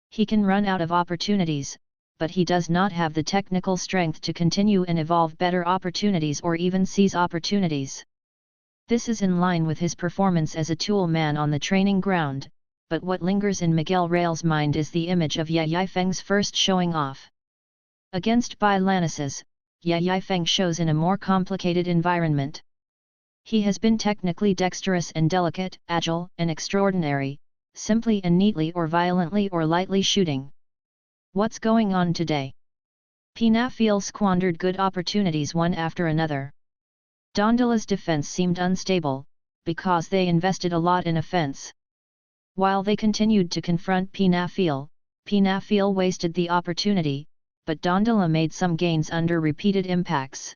He can run out of opportunities, but he does not have the technical strength to continue and evolve better opportunities or even seize opportunities. This is in line with his performance as a tool man on the training ground, but what lingers in Miguel Real's mind is the image of Ye Yifeng's first showing off. Against Bilaneses, Ye Yifeng shows in a more complicated environment. He has been technically dexterous and delicate, agile and extraordinary, simply and neatly or violently or lightly shooting. What's going on today? Pinafil squandered good opportunities one after another. Dondola's defense seemed unstable, because they invested a lot in offense. While they continued to confront Pinafil wasted the opportunity, but Dondola made some gains under repeated impacts.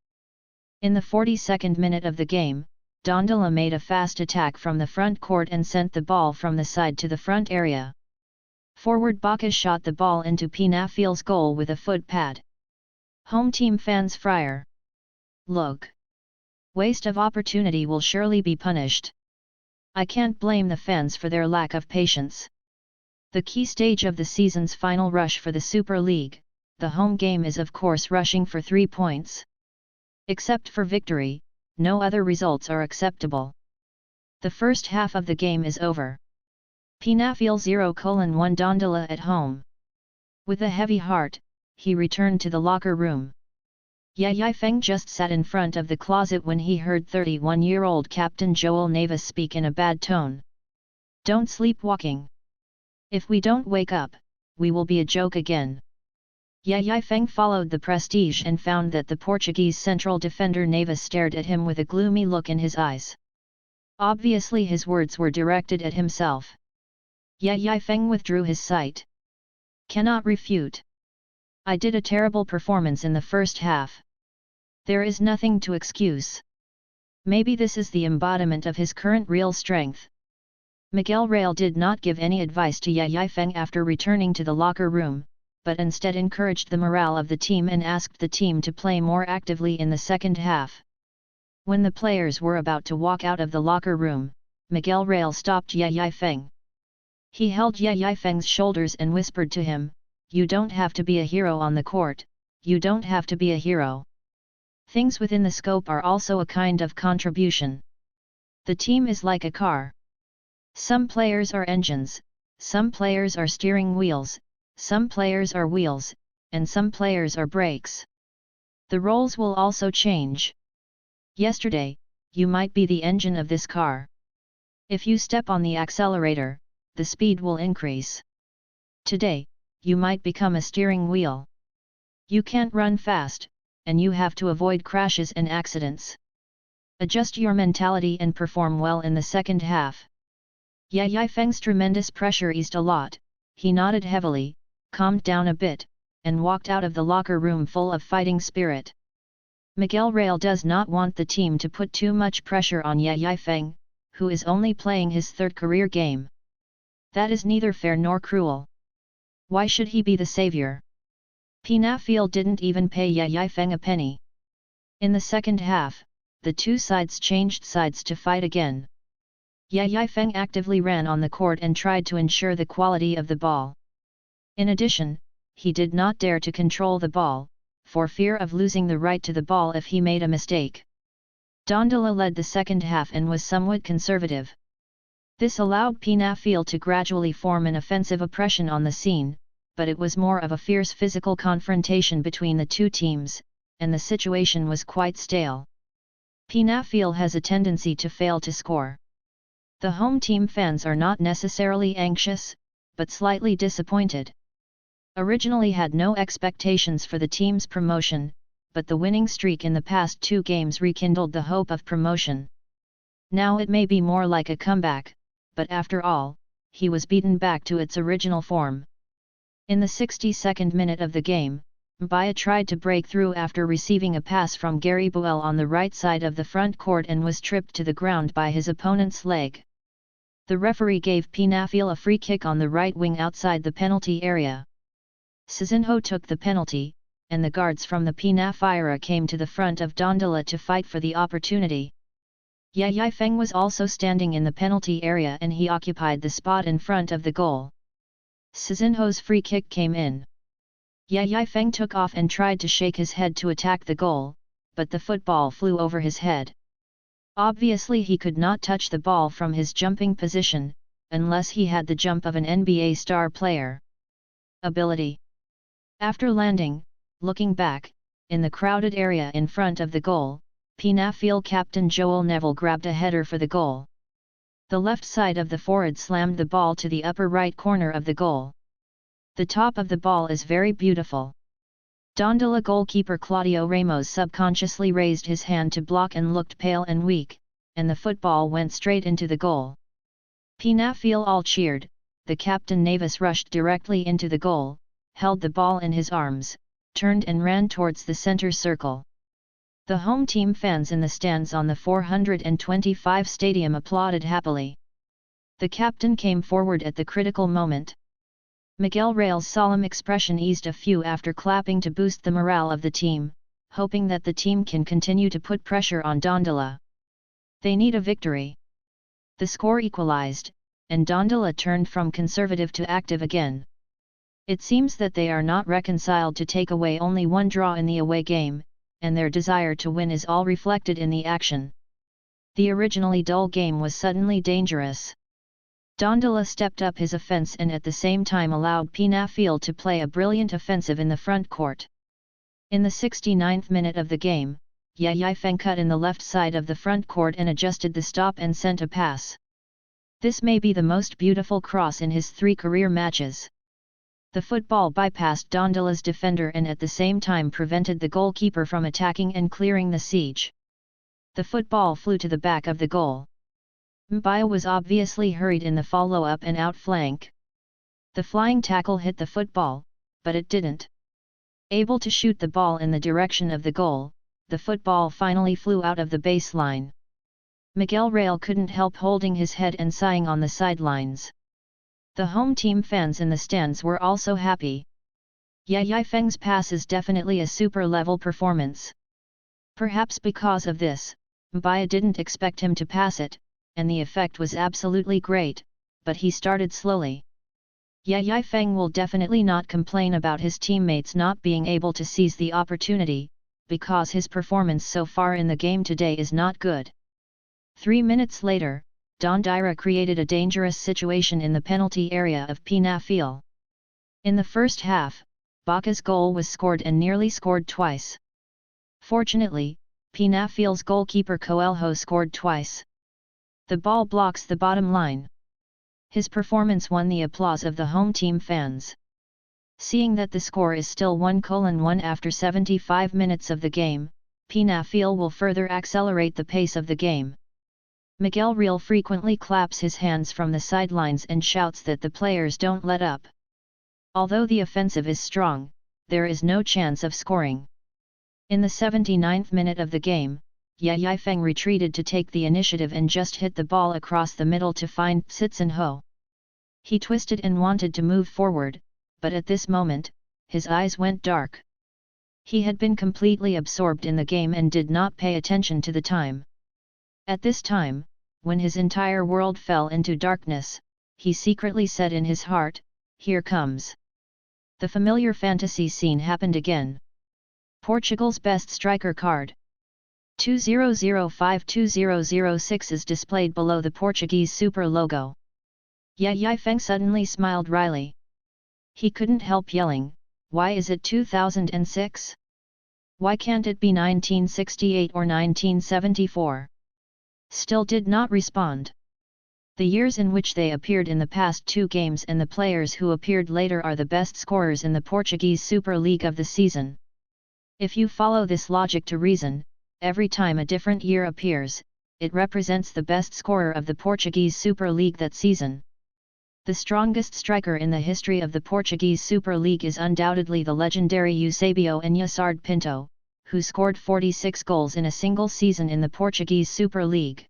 In the 42nd minute of the game, Dondola made a fast attack from the front court and sent the ball from the side to the front area. Forward Baca shot the ball into Pinafil's goal with a foot pad. Home team fans friar. Look! Waste of opportunity will surely be punished. I can't blame the fans for their lack of patience. The key stage of the season's final rush for the Super League, the home game, is of course rushing for 3 points. Except for victory, no other results are acceptable. The first half of the game is over. Penafiel 0-1 Dondola at home. With a heavy heart, he returned to the locker room. Ye Feng just sat in front of the closet when he heard 31-year-old Captain Joel Navis speak in a bad tone. Don't sleepwalking. If we don't wake up, we will be a joke again. Ye Feng followed the prestige and found that the Portuguese central defender Navis stared at him with a gloomy look in his eyes. Obviously his words were directed at himself. Ye Feng withdrew his sight. Cannot refute. I did a terrible performance in the first half. There is nothing to excuse. Maybe this is the embodiment of his current real strength. Miguel Real did not give any advice to Ye Feng after returning to the locker room, but instead encouraged the morale of the team and asked the team to play more actively in the second half. When the players were about to walk out of the locker room, Miguel Real stopped Ye Feng. He held Ye Feng's shoulders and whispered to him, "You don't have to be a hero on the court, you don't have to be a hero. Things within the scope are also a kind of contribution. The team is like a car. Some players are engines, some players are steering wheels, some players are wheels, and some players are brakes. The roles will also change. Yesterday, you might be the engine of this car. If you step on the accelerator, the speed will increase. Today, you might become a steering wheel. You can't run fast, and you have to avoid crashes and accidents. Adjust your mentality and perform well in the second half." Ye Feng's tremendous pressure eased a lot. He nodded heavily, calmed down a bit, and walked out of the locker room full of fighting spirit. Miguel Real does not want the team to put too much pressure on Ye Feng, who is only playing his third career game. That is neither fair nor cruel. Why should he be the savior? Penafiel didn't even pay Ye Feng a penny. In the second half, the two sides changed sides to fight again. Ye Feng actively ran on the court and tried to ensure the quality of the ball. In addition, he did not dare to control the ball, for fear of losing the right to the ball if he made a mistake. Dondola led the second half and was somewhat conservative. This allowed Penafiel to gradually form an offensive oppression on the scene, but it was more of a fierce physical confrontation between the two teams, and the situation was quite stale. Penafiel has a tendency to fail to score. The home team fans are not necessarily anxious, but slightly disappointed. Originally had no expectations for the team's promotion, but the winning streak in the past 2 games rekindled the hope of promotion. Now it may be more like a comeback, but after all, he was beaten back to its original form. In the 62nd minute of the game, Mbaya tried to break through after receiving a pass from Gary Buell on the right side of the front court and was tripped to the ground by his opponent's leg. The referee gave Penafiel a free kick on the right wing outside the penalty area. Cizinho took the penalty, and the guards from the Penafiera came to the front of Dondola to fight for the opportunity. Ye Feng was also standing in the penalty area and he occupied the spot in front of the goal. Cizinho's free kick came in. Ye Feng took off and tried to shake his head to attack the goal, but the football flew over his head. Obviously he could not touch the ball from his jumping position, unless he had the jump of an NBA star player. Ability. After landing, looking back, in the crowded area in front of the goal, Penafiel captain Joel Neville grabbed a header for the goal. The left side of the forward slammed the ball to the upper right corner of the goal. The top of the ball is very beautiful. Dondola goalkeeper Claudio Ramos subconsciously raised his hand to block and looked pale and weak, and the football went straight into the goal. Penafiel all cheered, the captain Navis rushed directly into the goal, held the ball in his arms, turned and ran towards the center circle. The home team fans in the stands on the 425 stadium applauded happily. The captain came forward at the critical moment. Miguel Real's solemn expression eased a few after clapping to boost the morale of the team, hoping that the team can continue to put pressure on Dondola. They need a victory. The score equalized, and Dondola turned from conservative to active again. It seems that they are not reconciled to take away only one draw in the away game, and their desire to win is all reflected in the action. The originally dull game was suddenly dangerous. Dondola stepped up his offense and at the same time allowed Penafiel to play a brilliant offensive in the front court. In the 69th minute of the game, Yai Feng cut in the left side of the front court and adjusted the stop and sent a pass. This may be the most beautiful cross in his 3 career matches. The football bypassed Dondola's defender and at the same time prevented the goalkeeper from attacking and clearing the siege. The football flew to the back of the goal. Mbaya was obviously hurried in the follow-up and out flank. The flying tackle hit the football, but it didn't. Able to shoot the ball in the direction of the goal, the football finally flew out of the baseline. Miguel Real couldn't help holding his head and sighing on the sidelines. The home team fans in the stands were also happy. Yai Feng's pass is definitely a super-level performance. Perhaps because of this, Mbaya didn't expect him to pass it, and the effect was absolutely great, but he started slowly. Yai Feng will definitely not complain about his teammates not being able to seize the opportunity, because his performance so far in the game today is not good. 3 minutes later, Dondira created a dangerous situation in the penalty area of Penafiel. In the first half, Baka's goal was scored and nearly scored twice. Fortunately, Penafiel's goalkeeper Coelho scored twice. The ball blocks the bottom line. His performance won the applause of the home team fans. Seeing that the score is still 1:1 after 75 minutes of the game, Penafiel will further accelerate the pace of the game. Miguel Real frequently claps his hands from the sidelines and shouts that the players don't let up. Although the offensive is strong, there is no chance of scoring. In the 79th minute of the game, Yai Feng retreated to take the initiative and just hit the ball across the middle to find Citsen Ho. He twisted and wanted to move forward, but at this moment, his eyes went dark. He had been completely absorbed in the game and did not pay attention to the time. At this time, when his entire world fell into darkness, he secretly said in his heart, "Here comes." The familiar fantasy scene happened again. Portugal's best striker card 2005-2006 is displayed below the Portuguese Super logo. Yai Feng suddenly smiled wryly. He couldn't help yelling, "Why is it 2006? Why can't it be 1968 or 1974? Still did not respond. The years in which they appeared in the past 2 games and the players who appeared later are the best scorers in the Portuguese Super League of the season. If you follow this logic to reason, every time a different year appears, it represents the best scorer of the Portuguese Super League that season. The strongest striker in the history of the Portuguese Super League is undoubtedly the legendary Eusebio Enyasard Pinto, who scored 46 goals in a single season in the Portuguese Super League.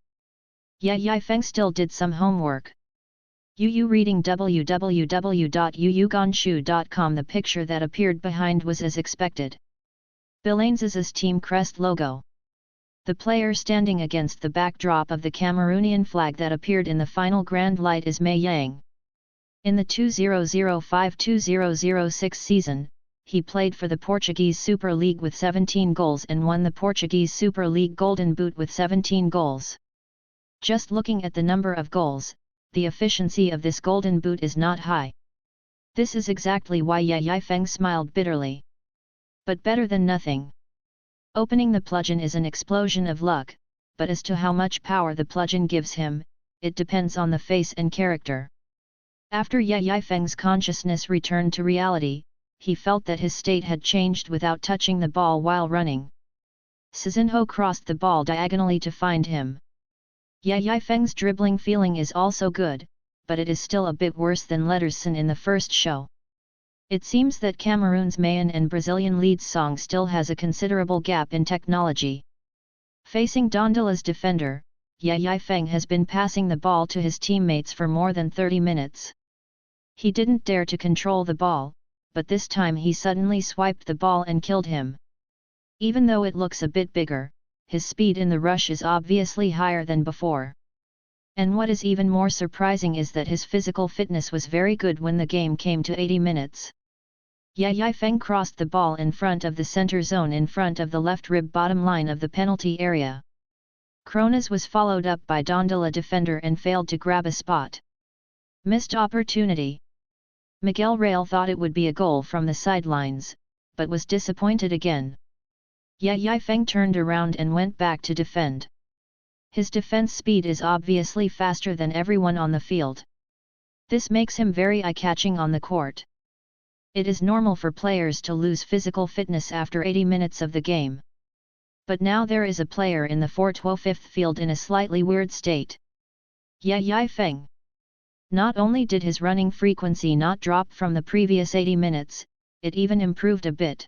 Yai Feng still did some homework. Reading www.yuyuganshu.com. The picture that appeared behind was as expected. Belenenses' team crest logo. The player standing against the backdrop of the Cameroonian flag that appeared in the final grand light is Mei Yang. In the 2005-2006 season, he played for the Portuguese Super League with 17 goals and won the Portuguese Super League Golden Boot with 17 goals. Just looking at the number of goals, the efficiency of this Golden Boot is not high. This is exactly why Yai Feng smiled bitterly. But better than nothing. Opening the plugin is an explosion of luck, but as to how much power the plugin gives him, it depends on the face and character. After Yai Feng's consciousness returned to reality, he felt that his state had changed without touching the ball while running. Citsen crossed the ball diagonally to find him. Yai Feng's dribbling feeling is also good, but it is still a bit worse than Letterson in the first show. It seems that Cameroon's Mayan and Brazilian lead song still has a considerable gap in technology. Facing Dondola's defender, Yai Feng has been passing the ball to his teammates for more than 30 minutes. He didn't dare to control the ball, but this time he suddenly swiped the ball and killed him. Even though it looks a bit bigger, his speed in the rush is obviously higher than before. And what is even more surprising is that his physical fitness was very good when the game came to 80 minutes. Ye Feng crossed the ball in front of the center zone in front of the left rib bottom line of the penalty area. Krones was followed up by Dondola defender and failed to grab a spot. Missed opportunity. Miguel Real thought it would be a goal from the sidelines, but was disappointed again. Ye Feng turned around and went back to defend. His defense speed is obviously faster than everyone on the field. This makes him very eye-catching on the court. It is normal for players to lose physical fitness after 80 minutes of the game. But now there is a player in the 425th field in a slightly weird state. Ye Feng. Not only did his running frequency not drop from the previous 80 minutes, it even improved a bit.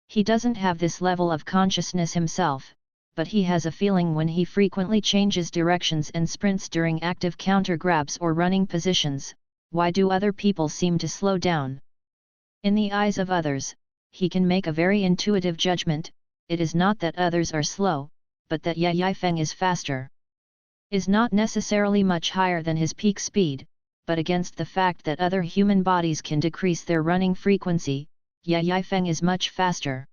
He doesn't have this level of consciousness himself, but he has a feeling when he frequently changes directions and sprints during active counter grabs or running positions. Why do other people seem to slow down? In the eyes of others, he can make a very intuitive judgment. It is not that others are slow, but that Ye Feng is faster. Is not necessarily much higher than his peak speed, but against the fact that other human bodies can decrease their running frequency, Ye Feng is much faster.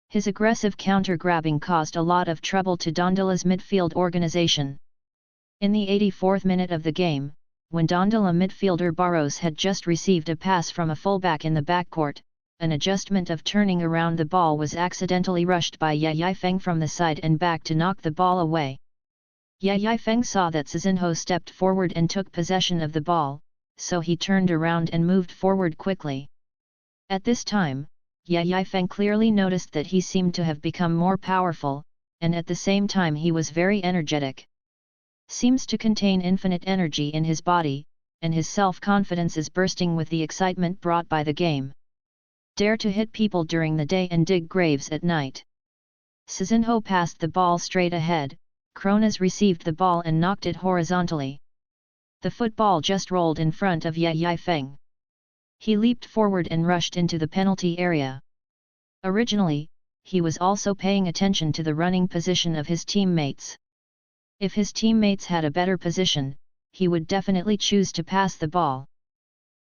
His aggressive counter-grabbing caused a lot of trouble to Dondola's midfield organization. In the 84th minute of the game, when Dondola midfielder Barros had just received a pass from a fullback in the backcourt, an adjustment of turning around the ball was accidentally rushed by Ye Feng from the side and back to knock the ball away. Ye Feng saw that Sizinho stepped forward and took possession of the ball, so he turned around and moved forward quickly. At this time, Ye Feng clearly noticed that he seemed to have become more powerful, and at the same time he was very energetic. Seems to contain infinite energy in his body, and his self-confidence is bursting with the excitement brought by the game. Dare to hit people during the day and dig graves at night. Sizinho passed the ball straight ahead, Krones received the ball and knocked it horizontally. The football just rolled in front of Ye Feng. He leaped forward and rushed into the penalty area. Originally, he was also paying attention to the running position of his teammates. If his teammates had a better position, he would definitely choose to pass the ball.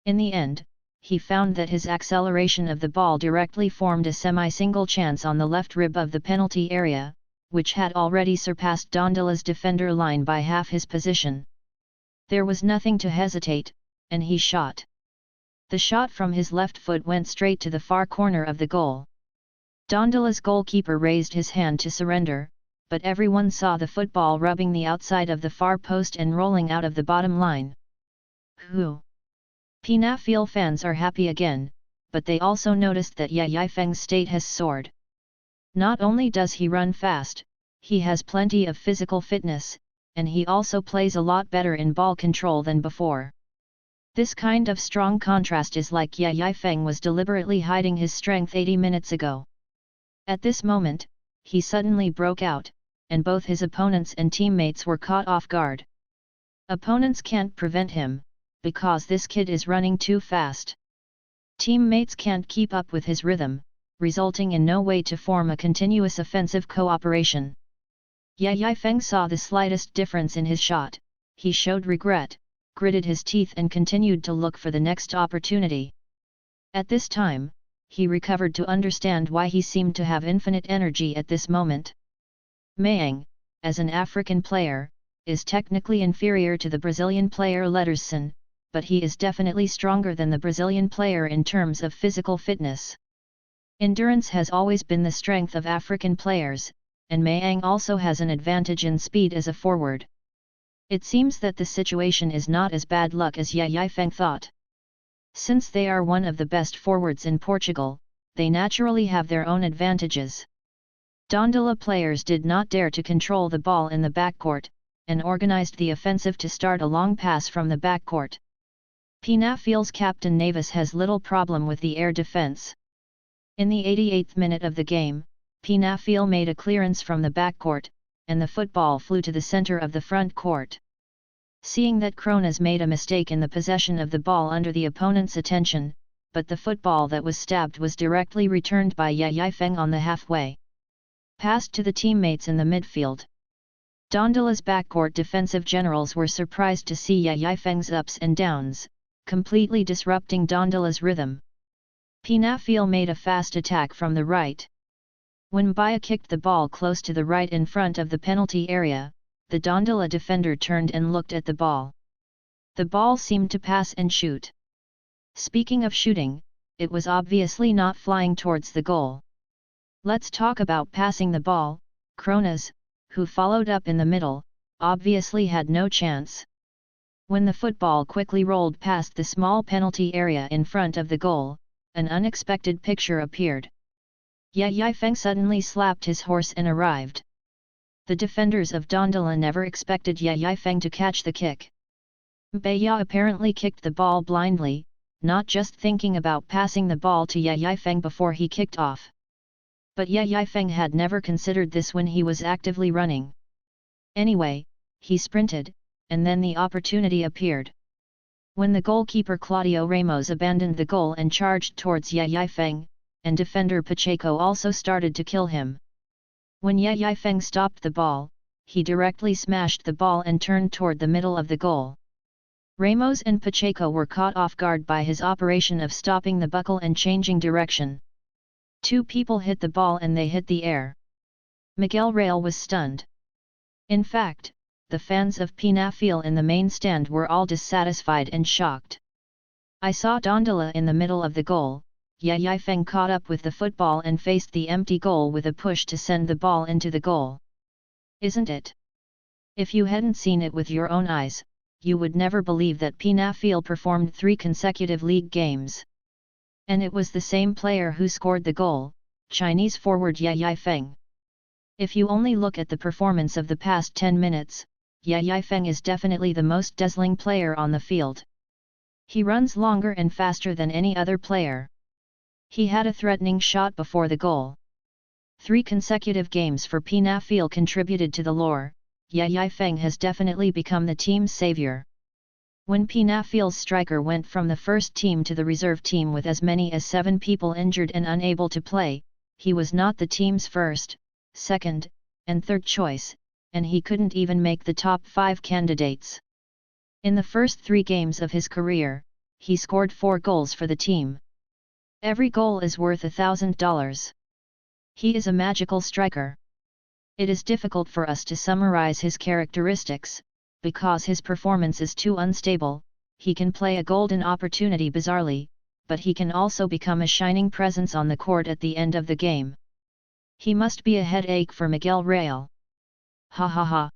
In the end, he found that his acceleration of the ball directly formed a semi-single chance on the left rib of the penalty area, which had already surpassed Dondola's defender line by half his position. There was nothing to hesitate, and he shot. The shot from his left foot went straight to the far corner of the goal. Dondola's goalkeeper raised his hand to surrender, but everyone saw the football rubbing the outside of the far post and rolling out of the bottom line. Penafiel fans are happy again, but they also noticed that Ye Feng's state has soared. Not only does he run fast, he has plenty of physical fitness, and he also plays a lot better in ball control than before. This kind of strong contrast is like Ye Feng was deliberately hiding his strength 80 minutes ago. At this moment, he suddenly broke out, and both his opponents and teammates were caught off guard. Opponents can't prevent him, because this kid is running too fast. Teammates can't keep up with his rhythm, resulting in no way to form a continuous offensive cooperation. Ye Feng saw the slightest difference in his shot, he showed regret, gritted his teeth and continued to look for the next opportunity. At this time, he recovered to understand why he seemed to have infinite energy at this moment. Mayang, as an African player, is technically inferior to the Brazilian player Lederson, but he is definitely stronger than the Brazilian player in terms of physical fitness. Endurance has always been the strength of African players, and Mayang also has an advantage in speed as a forward. It seems that the situation is not as bad luck as Ye Feng thought. Since they are one of the best forwards in Portugal, they naturally have their own advantages. Dondola players did not dare to control the ball in the backcourt, and organized the offensive to start a long pass from the backcourt. Penafiel's captain Navis has little problem with the air defense. In the 88th minute of the game, Penafiel made a clearance from the backcourt, and the football flew to the center of the front court. Seeing that Krones made a mistake in the possession of the ball under the opponent's attention, but the football that was stabbed was directly returned by Ye Feng on the halfway. passed to the teammates in the midfield. Dondola's backcourt defensive generals were surprised to see Yifeng's ups and downs, completely disrupting Dondola's rhythm. Pinafil made a fast attack from the right. When Baya kicked the ball close to the right in front of the penalty area, the Dondola defender turned and looked at the ball. The ball seemed to pass and shoot. Speaking of shooting, it was obviously not flying towards the goal. Let's talk about passing the ball. Kronas, who followed up in the middle, obviously had no chance. When the football quickly rolled past the small penalty area in front of the goal, an unexpected picture appeared. Yifeng suddenly slapped his horse and arrived. The defenders of Dondola never expected Yifeng to catch the kick. Baya apparently kicked the ball blindly, not just thinking about passing the ball to Yifeng before he kicked off. But Yifeng had never considered this when he was actively running. Anyway, he sprinted, and then the opportunity appeared. When the goalkeeper Claudio Ramos abandoned the goal and charged towards Yifeng, and defender Pacheco also started to kill him. When Yifeng stopped the ball, he directly smashed the ball and turned toward the middle of the goal. Ramos and Pacheco were caught off guard by his operation of stopping the buckle and changing direction. Two people hit the ball and they hit the air. Miguel Real was stunned. In fact, the fans of Pinafil in the main stand were all dissatisfied and shocked. I saw Dondola in the middle of the goal. Yifeng caught up with the football and faced the empty goal with a push to send the ball into the goal. Isn't it? If you hadn't seen it with your own eyes, you would never believe that Pinafil performed 3 consecutive league games. And it was the same player who scored the goal, Chinese forward Yifeng. If you only look at the performance of the past 10 minutes, Yifeng is definitely the most dazzling player on the field. He runs longer and faster than any other player. He had a threatening shot before the goal. 3 consecutive games for Pinafil contributed to the lore. Yifeng has definitely become the team's savior. When Pinafil's striker went from the first team to the reserve team with as many as 7 people injured and unable to play, he was not the team's first, second, and third choice, and he couldn't even make the top 5 candidates. In the first 3 games of his career, he scored 4 goals for the team. Every goal is worth $1,000. He is a magical striker. It is difficult for us to summarize his characteristics, because his performance is too unstable. He can play a golden opportunity bizarrely, but he can also become a shining presence on the court at the end of the game. He must be a headache for Miguel Real. Ha ha ha.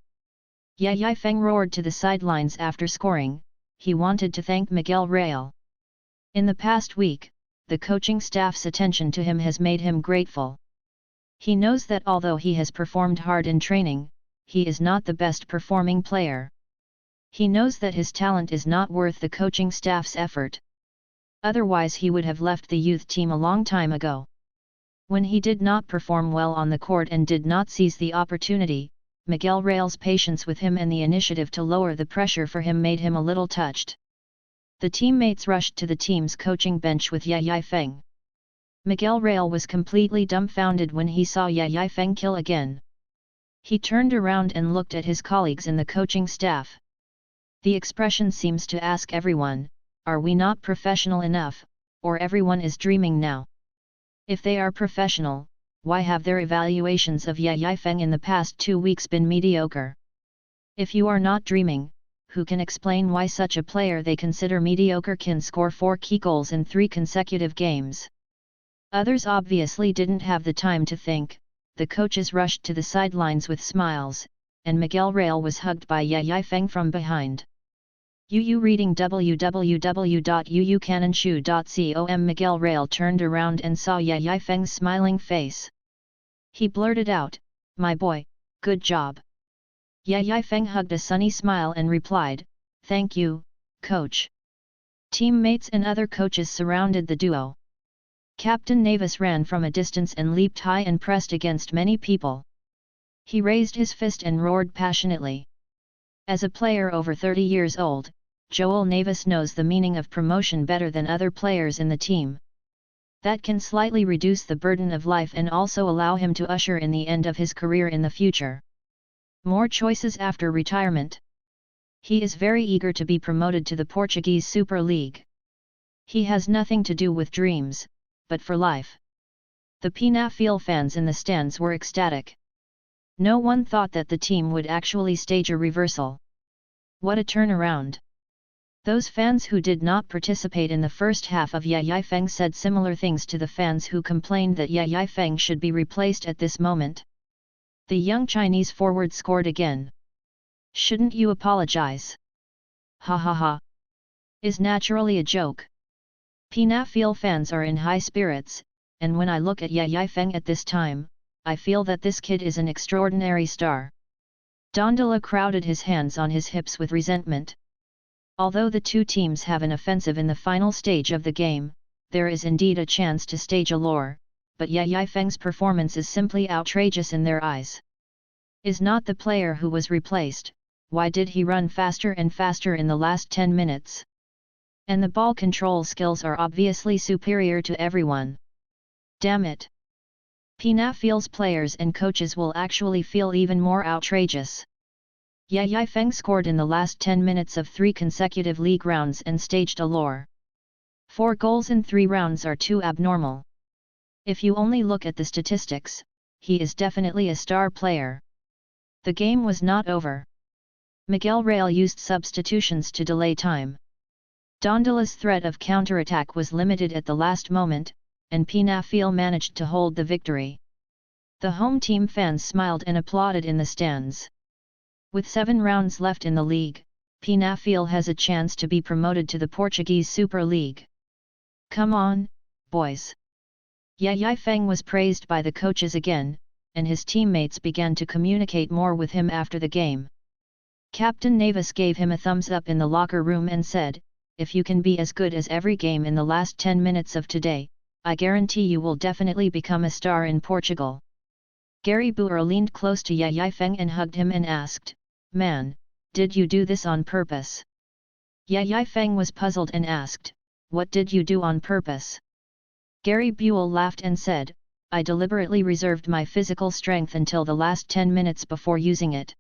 Yifeng roared to the sidelines after scoring. He wanted to thank Miguel Real. In the past week, the coaching staff's attention to him has made him grateful. He knows that although he has performed hard in training, he is not the best performing player. He knows that his talent is not worth the coaching staff's effort. Otherwise he would have left the youth team a long time ago. When he did not perform well on the court and did not seize the opportunity, Miguel Real's patience with him and the initiative to lower the pressure for him made him a little touched. The teammates rushed to the team's coaching bench with Yifeng. Miguel Real was completely dumbfounded when he saw Yifeng kill again. He turned around and looked at his colleagues in the coaching staff. The expression seems to ask everyone, are we not professional enough, or everyone is dreaming now? If they are professional, why have their evaluations of Yifeng in the past 2 weeks been mediocre? If you are not dreaming, who can explain why such a player they consider mediocre can score 4 key goals in 3 consecutive games? Others obviously didn't have the time to think. The coaches rushed to the sidelines with smiles, and Miguel Real was hugged by Yifeng from behind. Reading www.uucananshu.com. Miguel Real turned around and saw Yifeng's smiling face. He blurted out, "My boy, good job." Yifeng hugged a sunny smile and replied, "Thank you, coach." Teammates and other coaches surrounded the duo. Captain Navis ran from a distance and leaped high and pressed against many people. He raised his fist and roared passionately. As a player over 30 years old, Joel Navis knows the meaning of promotion better than other players in the team. That can slightly reduce the burden of life and also allow him to usher in the end of his career in the future. More choices after retirement. He is very eager to be promoted to the Portuguese Super League. He has nothing to do with dreams, but for life. The Penafiel fans in the stands were ecstatic. No one thought that the team would actually stage a reversal. What a turnaround! Those fans who did not participate in the first half of Yai Feng said similar things to the fans who complained that Yai Feng should be replaced at this moment. The young Chinese forward scored again. Shouldn't you apologize? Ha ha ha. Is naturally a joke. Penafiel fans are in high spirits, and when I look at Yai Feng at this time, I feel that this kid is an extraordinary star. Dondala crowded his hands on his hips with resentment. Although the two teams have an offensive in the final stage of the game, there is indeed a chance to stage a lure, but Yai Feng's performance is simply outrageous in their eyes. Is not the player who was replaced, why did he run faster and faster in the last 10 minutes? And the ball control skills are obviously superior to everyone. Damn it! Penafiel's players and coaches will actually feel even more outrageous. Yai Feng scored in the last 10 minutes of 3 consecutive league rounds and staged a lure. 4 goals in 3 rounds are too abnormal. If you only look at the statistics, he is definitely a star player. The game was not over. Miguel Real used substitutions to delay time. Dondala's threat of counterattack was limited at the last moment, and Penafiel managed to hold the victory. The home team fans smiled and applauded in the stands. With 7 rounds left in the league, Penafiel has a chance to be promoted to the Portuguese Super League. Come on, boys! Yai Feng was praised by the coaches again, and his teammates began to communicate more with him after the game. Captain Navis gave him a thumbs up in the locker room and said, "If you can be as good as every game in the last 10 minutes of today, I guarantee you will definitely become a star in Portugal." Gary Boer leaned close to Yai Feng and hugged him and asked, "Man, did you do this on purpose?" Yai Feng was puzzled and asked, "What did you do on purpose?" Gary Buell laughed and said, "I deliberately reserved my physical strength until the last 10 minutes before using it.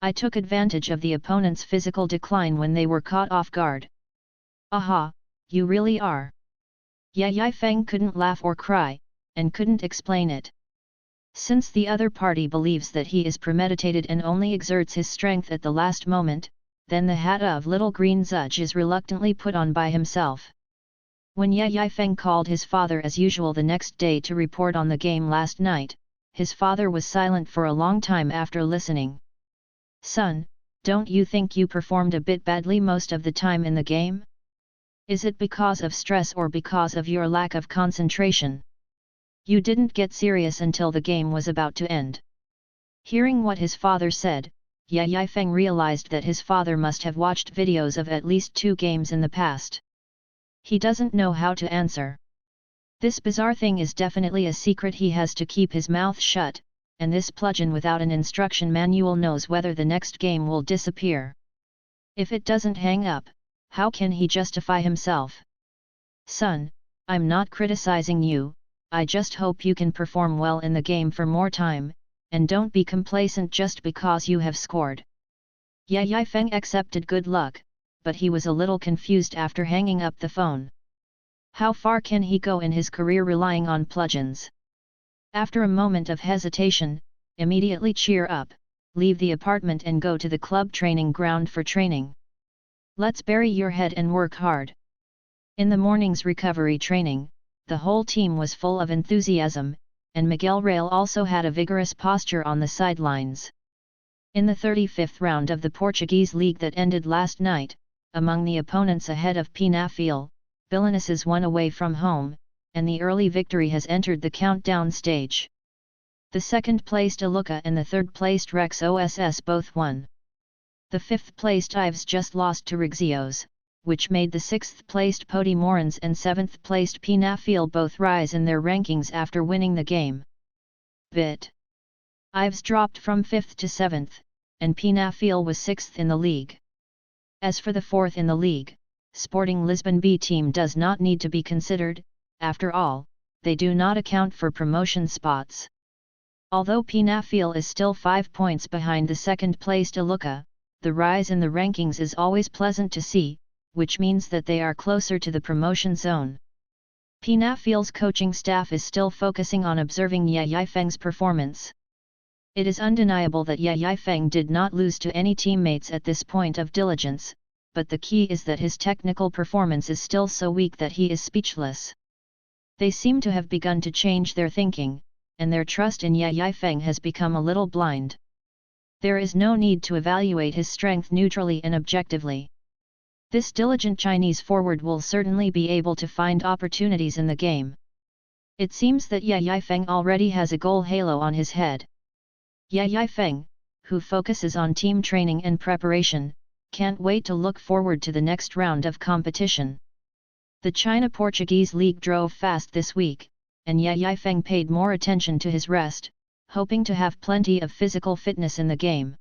I took advantage of the opponent's physical decline when they were caught off guard." Aha, you really are. Yai Feng couldn't laugh or cry, and couldn't explain it. Since the other party believes that he is premeditated and only exerts his strength at the last moment, then the hat of little green Zudge is reluctantly put on by himself. When Yai Feng called his father as usual the next day to report on the game last night, his father was silent for a long time after listening. "Son, don't you think you performed a bit badly most of the time in the game? Is it because of stress or because of your lack of concentration? You didn't get serious until the game was about to end." Hearing what his father said, Yai Feng realized that his father must have watched videos of at least 2 games in the past. He doesn't know how to answer. This bizarre thing is definitely a secret he has to keep his mouth shut, and this plugin without an instruction manual knows whether the next game will disappear. If it doesn't hang up, how can he justify himself? "Son, I'm not criticizing you, I just hope you can perform well in the game for more time, and don't be complacent just because you have scored." Yai Feng accepted good luck, but he was a little confused after hanging up the phone. How far can he go in his career relying on plugins? After a moment of hesitation, immediately cheer up, leave the apartment and go to the club training ground for training. Let's bury your head and work hard. In the morning's recovery training, the whole team was full of enthusiasm, and Miguel Real also had a vigorous posture on the sidelines. In the 35th round of the Portuguese league that ended last night, among the opponents ahead of Penafiel, Belenenses won away from home, and the early victory has entered the countdown stage. The second-placed Aluca and the third-placed Rex OSS both won. The 5th-placed Ives just lost to Rixios, which made the 6th-placed Podimorans and 7th-placed Penafiel both rise in their rankings after winning the game. Ives dropped from 5th to 7th, and Penafiel was 6th in the league. As for the 4th in the league, Sporting Lisbon B team does not need to be considered, after all, they do not account for promotion spots. Although Pinafil is still 5 points behind the second-placed Iluka, the rise in the rankings is always pleasant to see, which means that they are closer to the promotion zone. Pinafil's coaching staff is still focusing on observing Ye Yifeng's performance. It is undeniable that Ye Yifeng did not lose to any teammates at this point of diligence, but the key is that his technical performance is still so weak that he is speechless. They seem to have begun to change their thinking, and their trust in Ye Yifeng has become a little blind. There is no need to evaluate his strength neutrally and objectively. This diligent Chinese forward will certainly be able to find opportunities in the game. It seems that Ye Yifeng already has a goal halo on his head. Ye Yifeng, who focuses on team training and preparation, can't wait to look forward to the next round of competition. The China-Portuguese League drove fast this week, and Ye Yifeng paid more attention to his rest, hoping to have plenty of physical fitness in the game.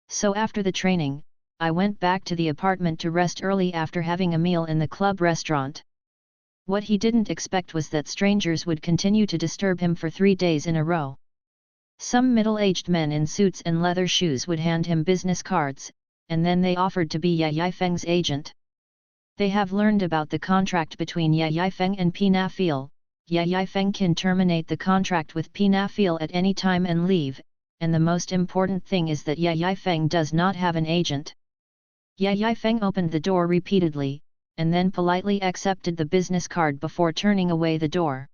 So after the training, I went back to the apartment to rest early after having a meal in the club restaurant. What he didn't expect was that strangers would continue to disturb him for 3 days in a row. Some middle-aged men in suits and leather shoes would hand him business cards, and then they offered to be Ye Yifeng's agent. They have learned about the contract between Ye Yifeng and Pinafil. Ye Yifeng can terminate the contract with Pinafil at any time and leave, and the most important thing is that Ye Yifeng does not have an agent. Ye Yifeng opened the door repeatedly, and then politely accepted the business card before turning away the door.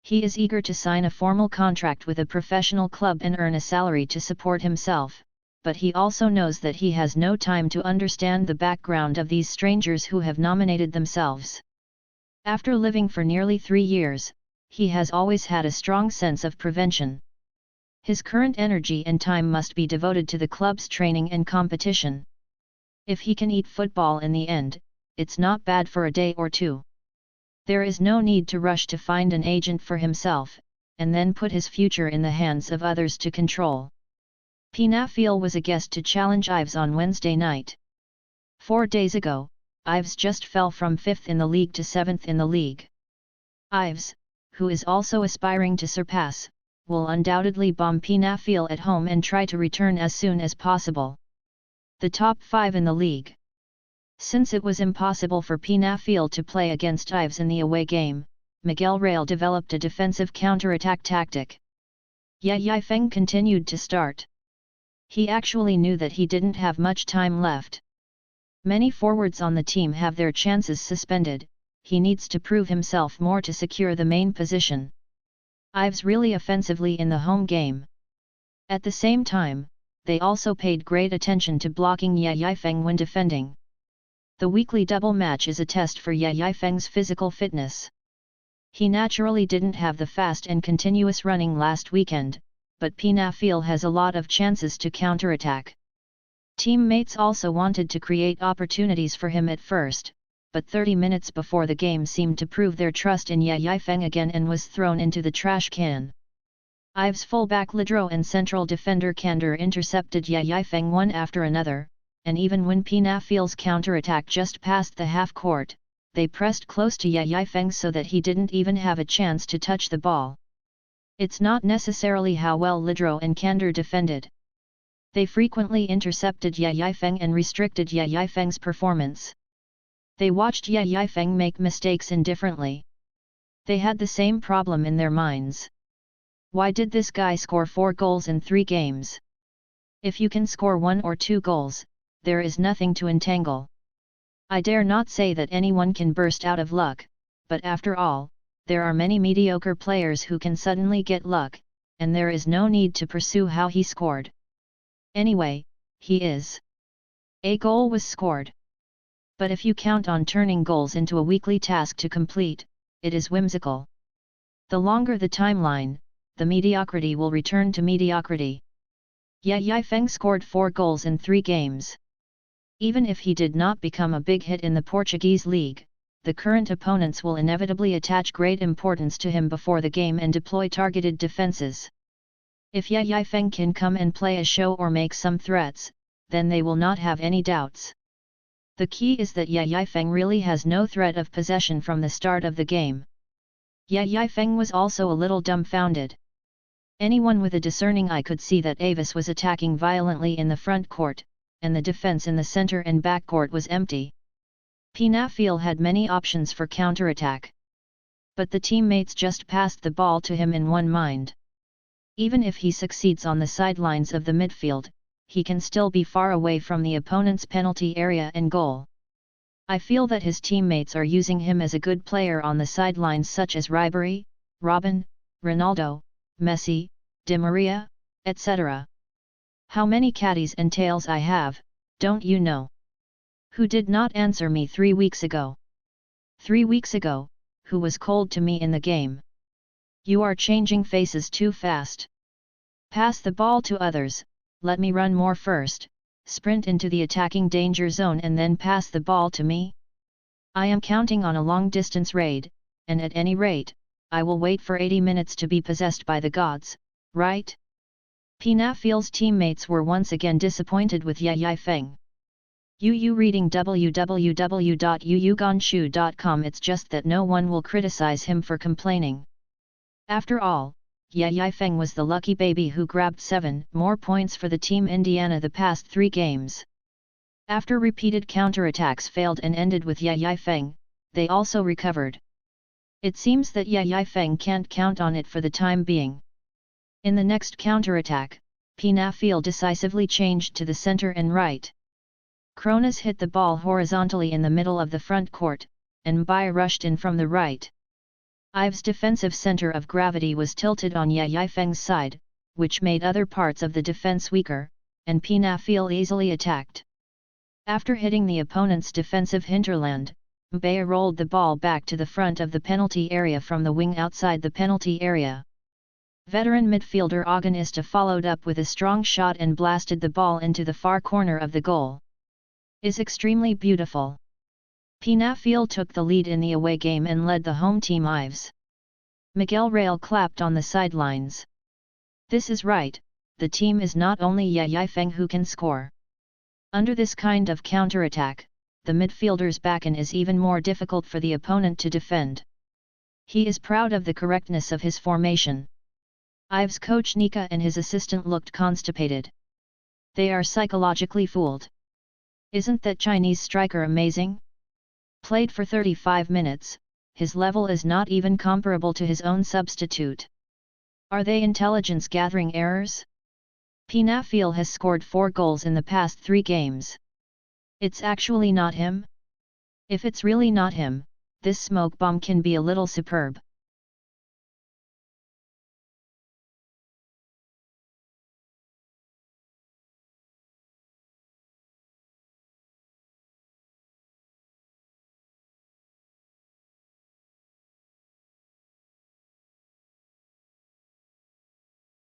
He is eager to sign a formal contract with a professional club and earn a salary to support himself, but he also knows that he has no time to understand the background of these strangers who have nominated themselves. After living for nearly 3 years, he has always had a strong sense of prevention. His current energy and time must be devoted to the club's training and competition. If he can eat football in the end, it's not bad for a day or two. There is no need to rush to find an agent for himself, and then put his future in the hands of others to control. Pinafil was a guest to challenge Ives on Wednesday night. 4 days ago, Ives just fell from 5th in the league to 7th in the league. Ives, who is also aspiring to surpass, will undoubtedly bomb Pinafil at home and try to return as soon as possible. The top 5 in the league. Since it was impossible for Pinafil to play against Ives in the away game, Miguel Real developed a defensive counter-attack tactic. Ye Yifeng continued to start. He actually knew that he didn't have much time left. Many forwards on the team have their chances suspended, he needs to prove himself more to secure the main position. Ives really offensively in the home game. At the same time, they also paid great attention to blocking Ye Yifeng when defending. The weekly double match is a test for Ye Yifeng's physical fitness. He naturally didn't have the fast and continuous running last weekend, but Pinafil has a lot of chances to counterattack. Teammates also wanted to create opportunities for him at first, but 30 minutes before the game seemed to prove their trust in Ye Yifeng again and was thrown into the trash can. Ives fullback Lidro and central defender Kander intercepted Ye Yifeng one after another, and even when Pinafil's counterattack just passed the half-court, they pressed close to Ye Yifeng so that he didn't even have a chance to touch the ball. It's not necessarily how well Lidro and Kander defended. They frequently intercepted Ye Yifeng and restricted Ye Yifeng's performance. They watched Ye Yifeng make mistakes indifferently. They had the same problem in their minds. Why did this guy score 4 goals in 3 games? If you can score 1 or 2 goals, there is nothing to entangle. I dare not say that anyone can burst out of luck, but after all, there are many mediocre players who can suddenly get luck, and there is no need to pursue how he scored. Anyway, a goal was scored. But if you count on turning goals into a weekly task to complete, it is whimsical. The longer the timeline, the mediocrity will return to mediocrity. Ye Yifeng scored 4 goals in 3 games. Even if he did not become a big hit in the Portuguese league, the current opponents will inevitably attach great importance to him before the game and deploy targeted defenses. If Ye Yifeng can come and play a show or make some threats, then they will not have any doubts. The key is that Ye Yifeng really has no threat of possession from the start of the game. Ye Yifeng was also a little dumbfounded. Anyone with a discerning eye could see that Avis was attacking violently in the front court, and the defense in the center and back court was empty. Penafiel had many options for counterattack. But the teammates just passed the ball to him in one mind. Even if he succeeds on the sidelines of the midfield, he can still be far away from the opponent's penalty area and goal. I feel that his teammates are using him as a good player on the sidelines such as Ribery, Robin, Ronaldo, Messi, Di Maria, etc. How many caddies and tails I have, don't you know? Who did not answer me 3 weeks ago? 3 weeks ago, who was cold to me in the game? You are changing faces too fast. Pass the ball to others, let me run more first, sprint into the attacking danger zone and then pass the ball to me? I am counting on a long-distance raid, and at any rate, I will wait for 80 minutes to be possessed by the gods, right? Penafiel's teammates were once again disappointed with Ye Yifeng. Yu reading www.yuyuganshu.com. It's just that no one will criticize him for complaining. After all, Ye Yifeng was the lucky baby who grabbed 7 more points for the Team Indiana the past 3 games. After repeated counterattacks failed and ended with Ye Yifeng, they also recovered. It seems that Ye Yifeng can't count on it for the time being. In the next counterattack, Penafiel decisively changed to the center and right. Kronos hit the ball horizontally in the middle of the front court, and Bai rushed in from the right. Ives' defensive center of gravity was tilted on Ye Yifeng's side, which made other parts of the defense weaker, and Penafiel easily attacked. After hitting the opponent's defensive hinterland, Bai rolled the ball back to the front of the penalty area from the wing outside the penalty area. Veteran midfielder Agonista followed up with a strong shot and blasted the ball into the far corner of the goal. Is extremely beautiful. Penafiel took the lead in the away game and led the home team Ives. Miguel Real clapped on the sidelines. This is right, the team is not only Ye Yifeng who can score. Under this kind of counterattack, the midfielder's backend is even more difficult for the opponent to defend. He is proud of the correctness of his formation. Ives' coach Nika and his assistant looked constipated. They are psychologically fooled. Isn't that Chinese striker amazing? Played for 35 minutes, his level is not even comparable to his own substitute. Are they intelligence-gathering errors? Penafiel has scored 4 goals in the past 3 games. It's actually not him? If it's really not him, this smoke bomb can be a little superb.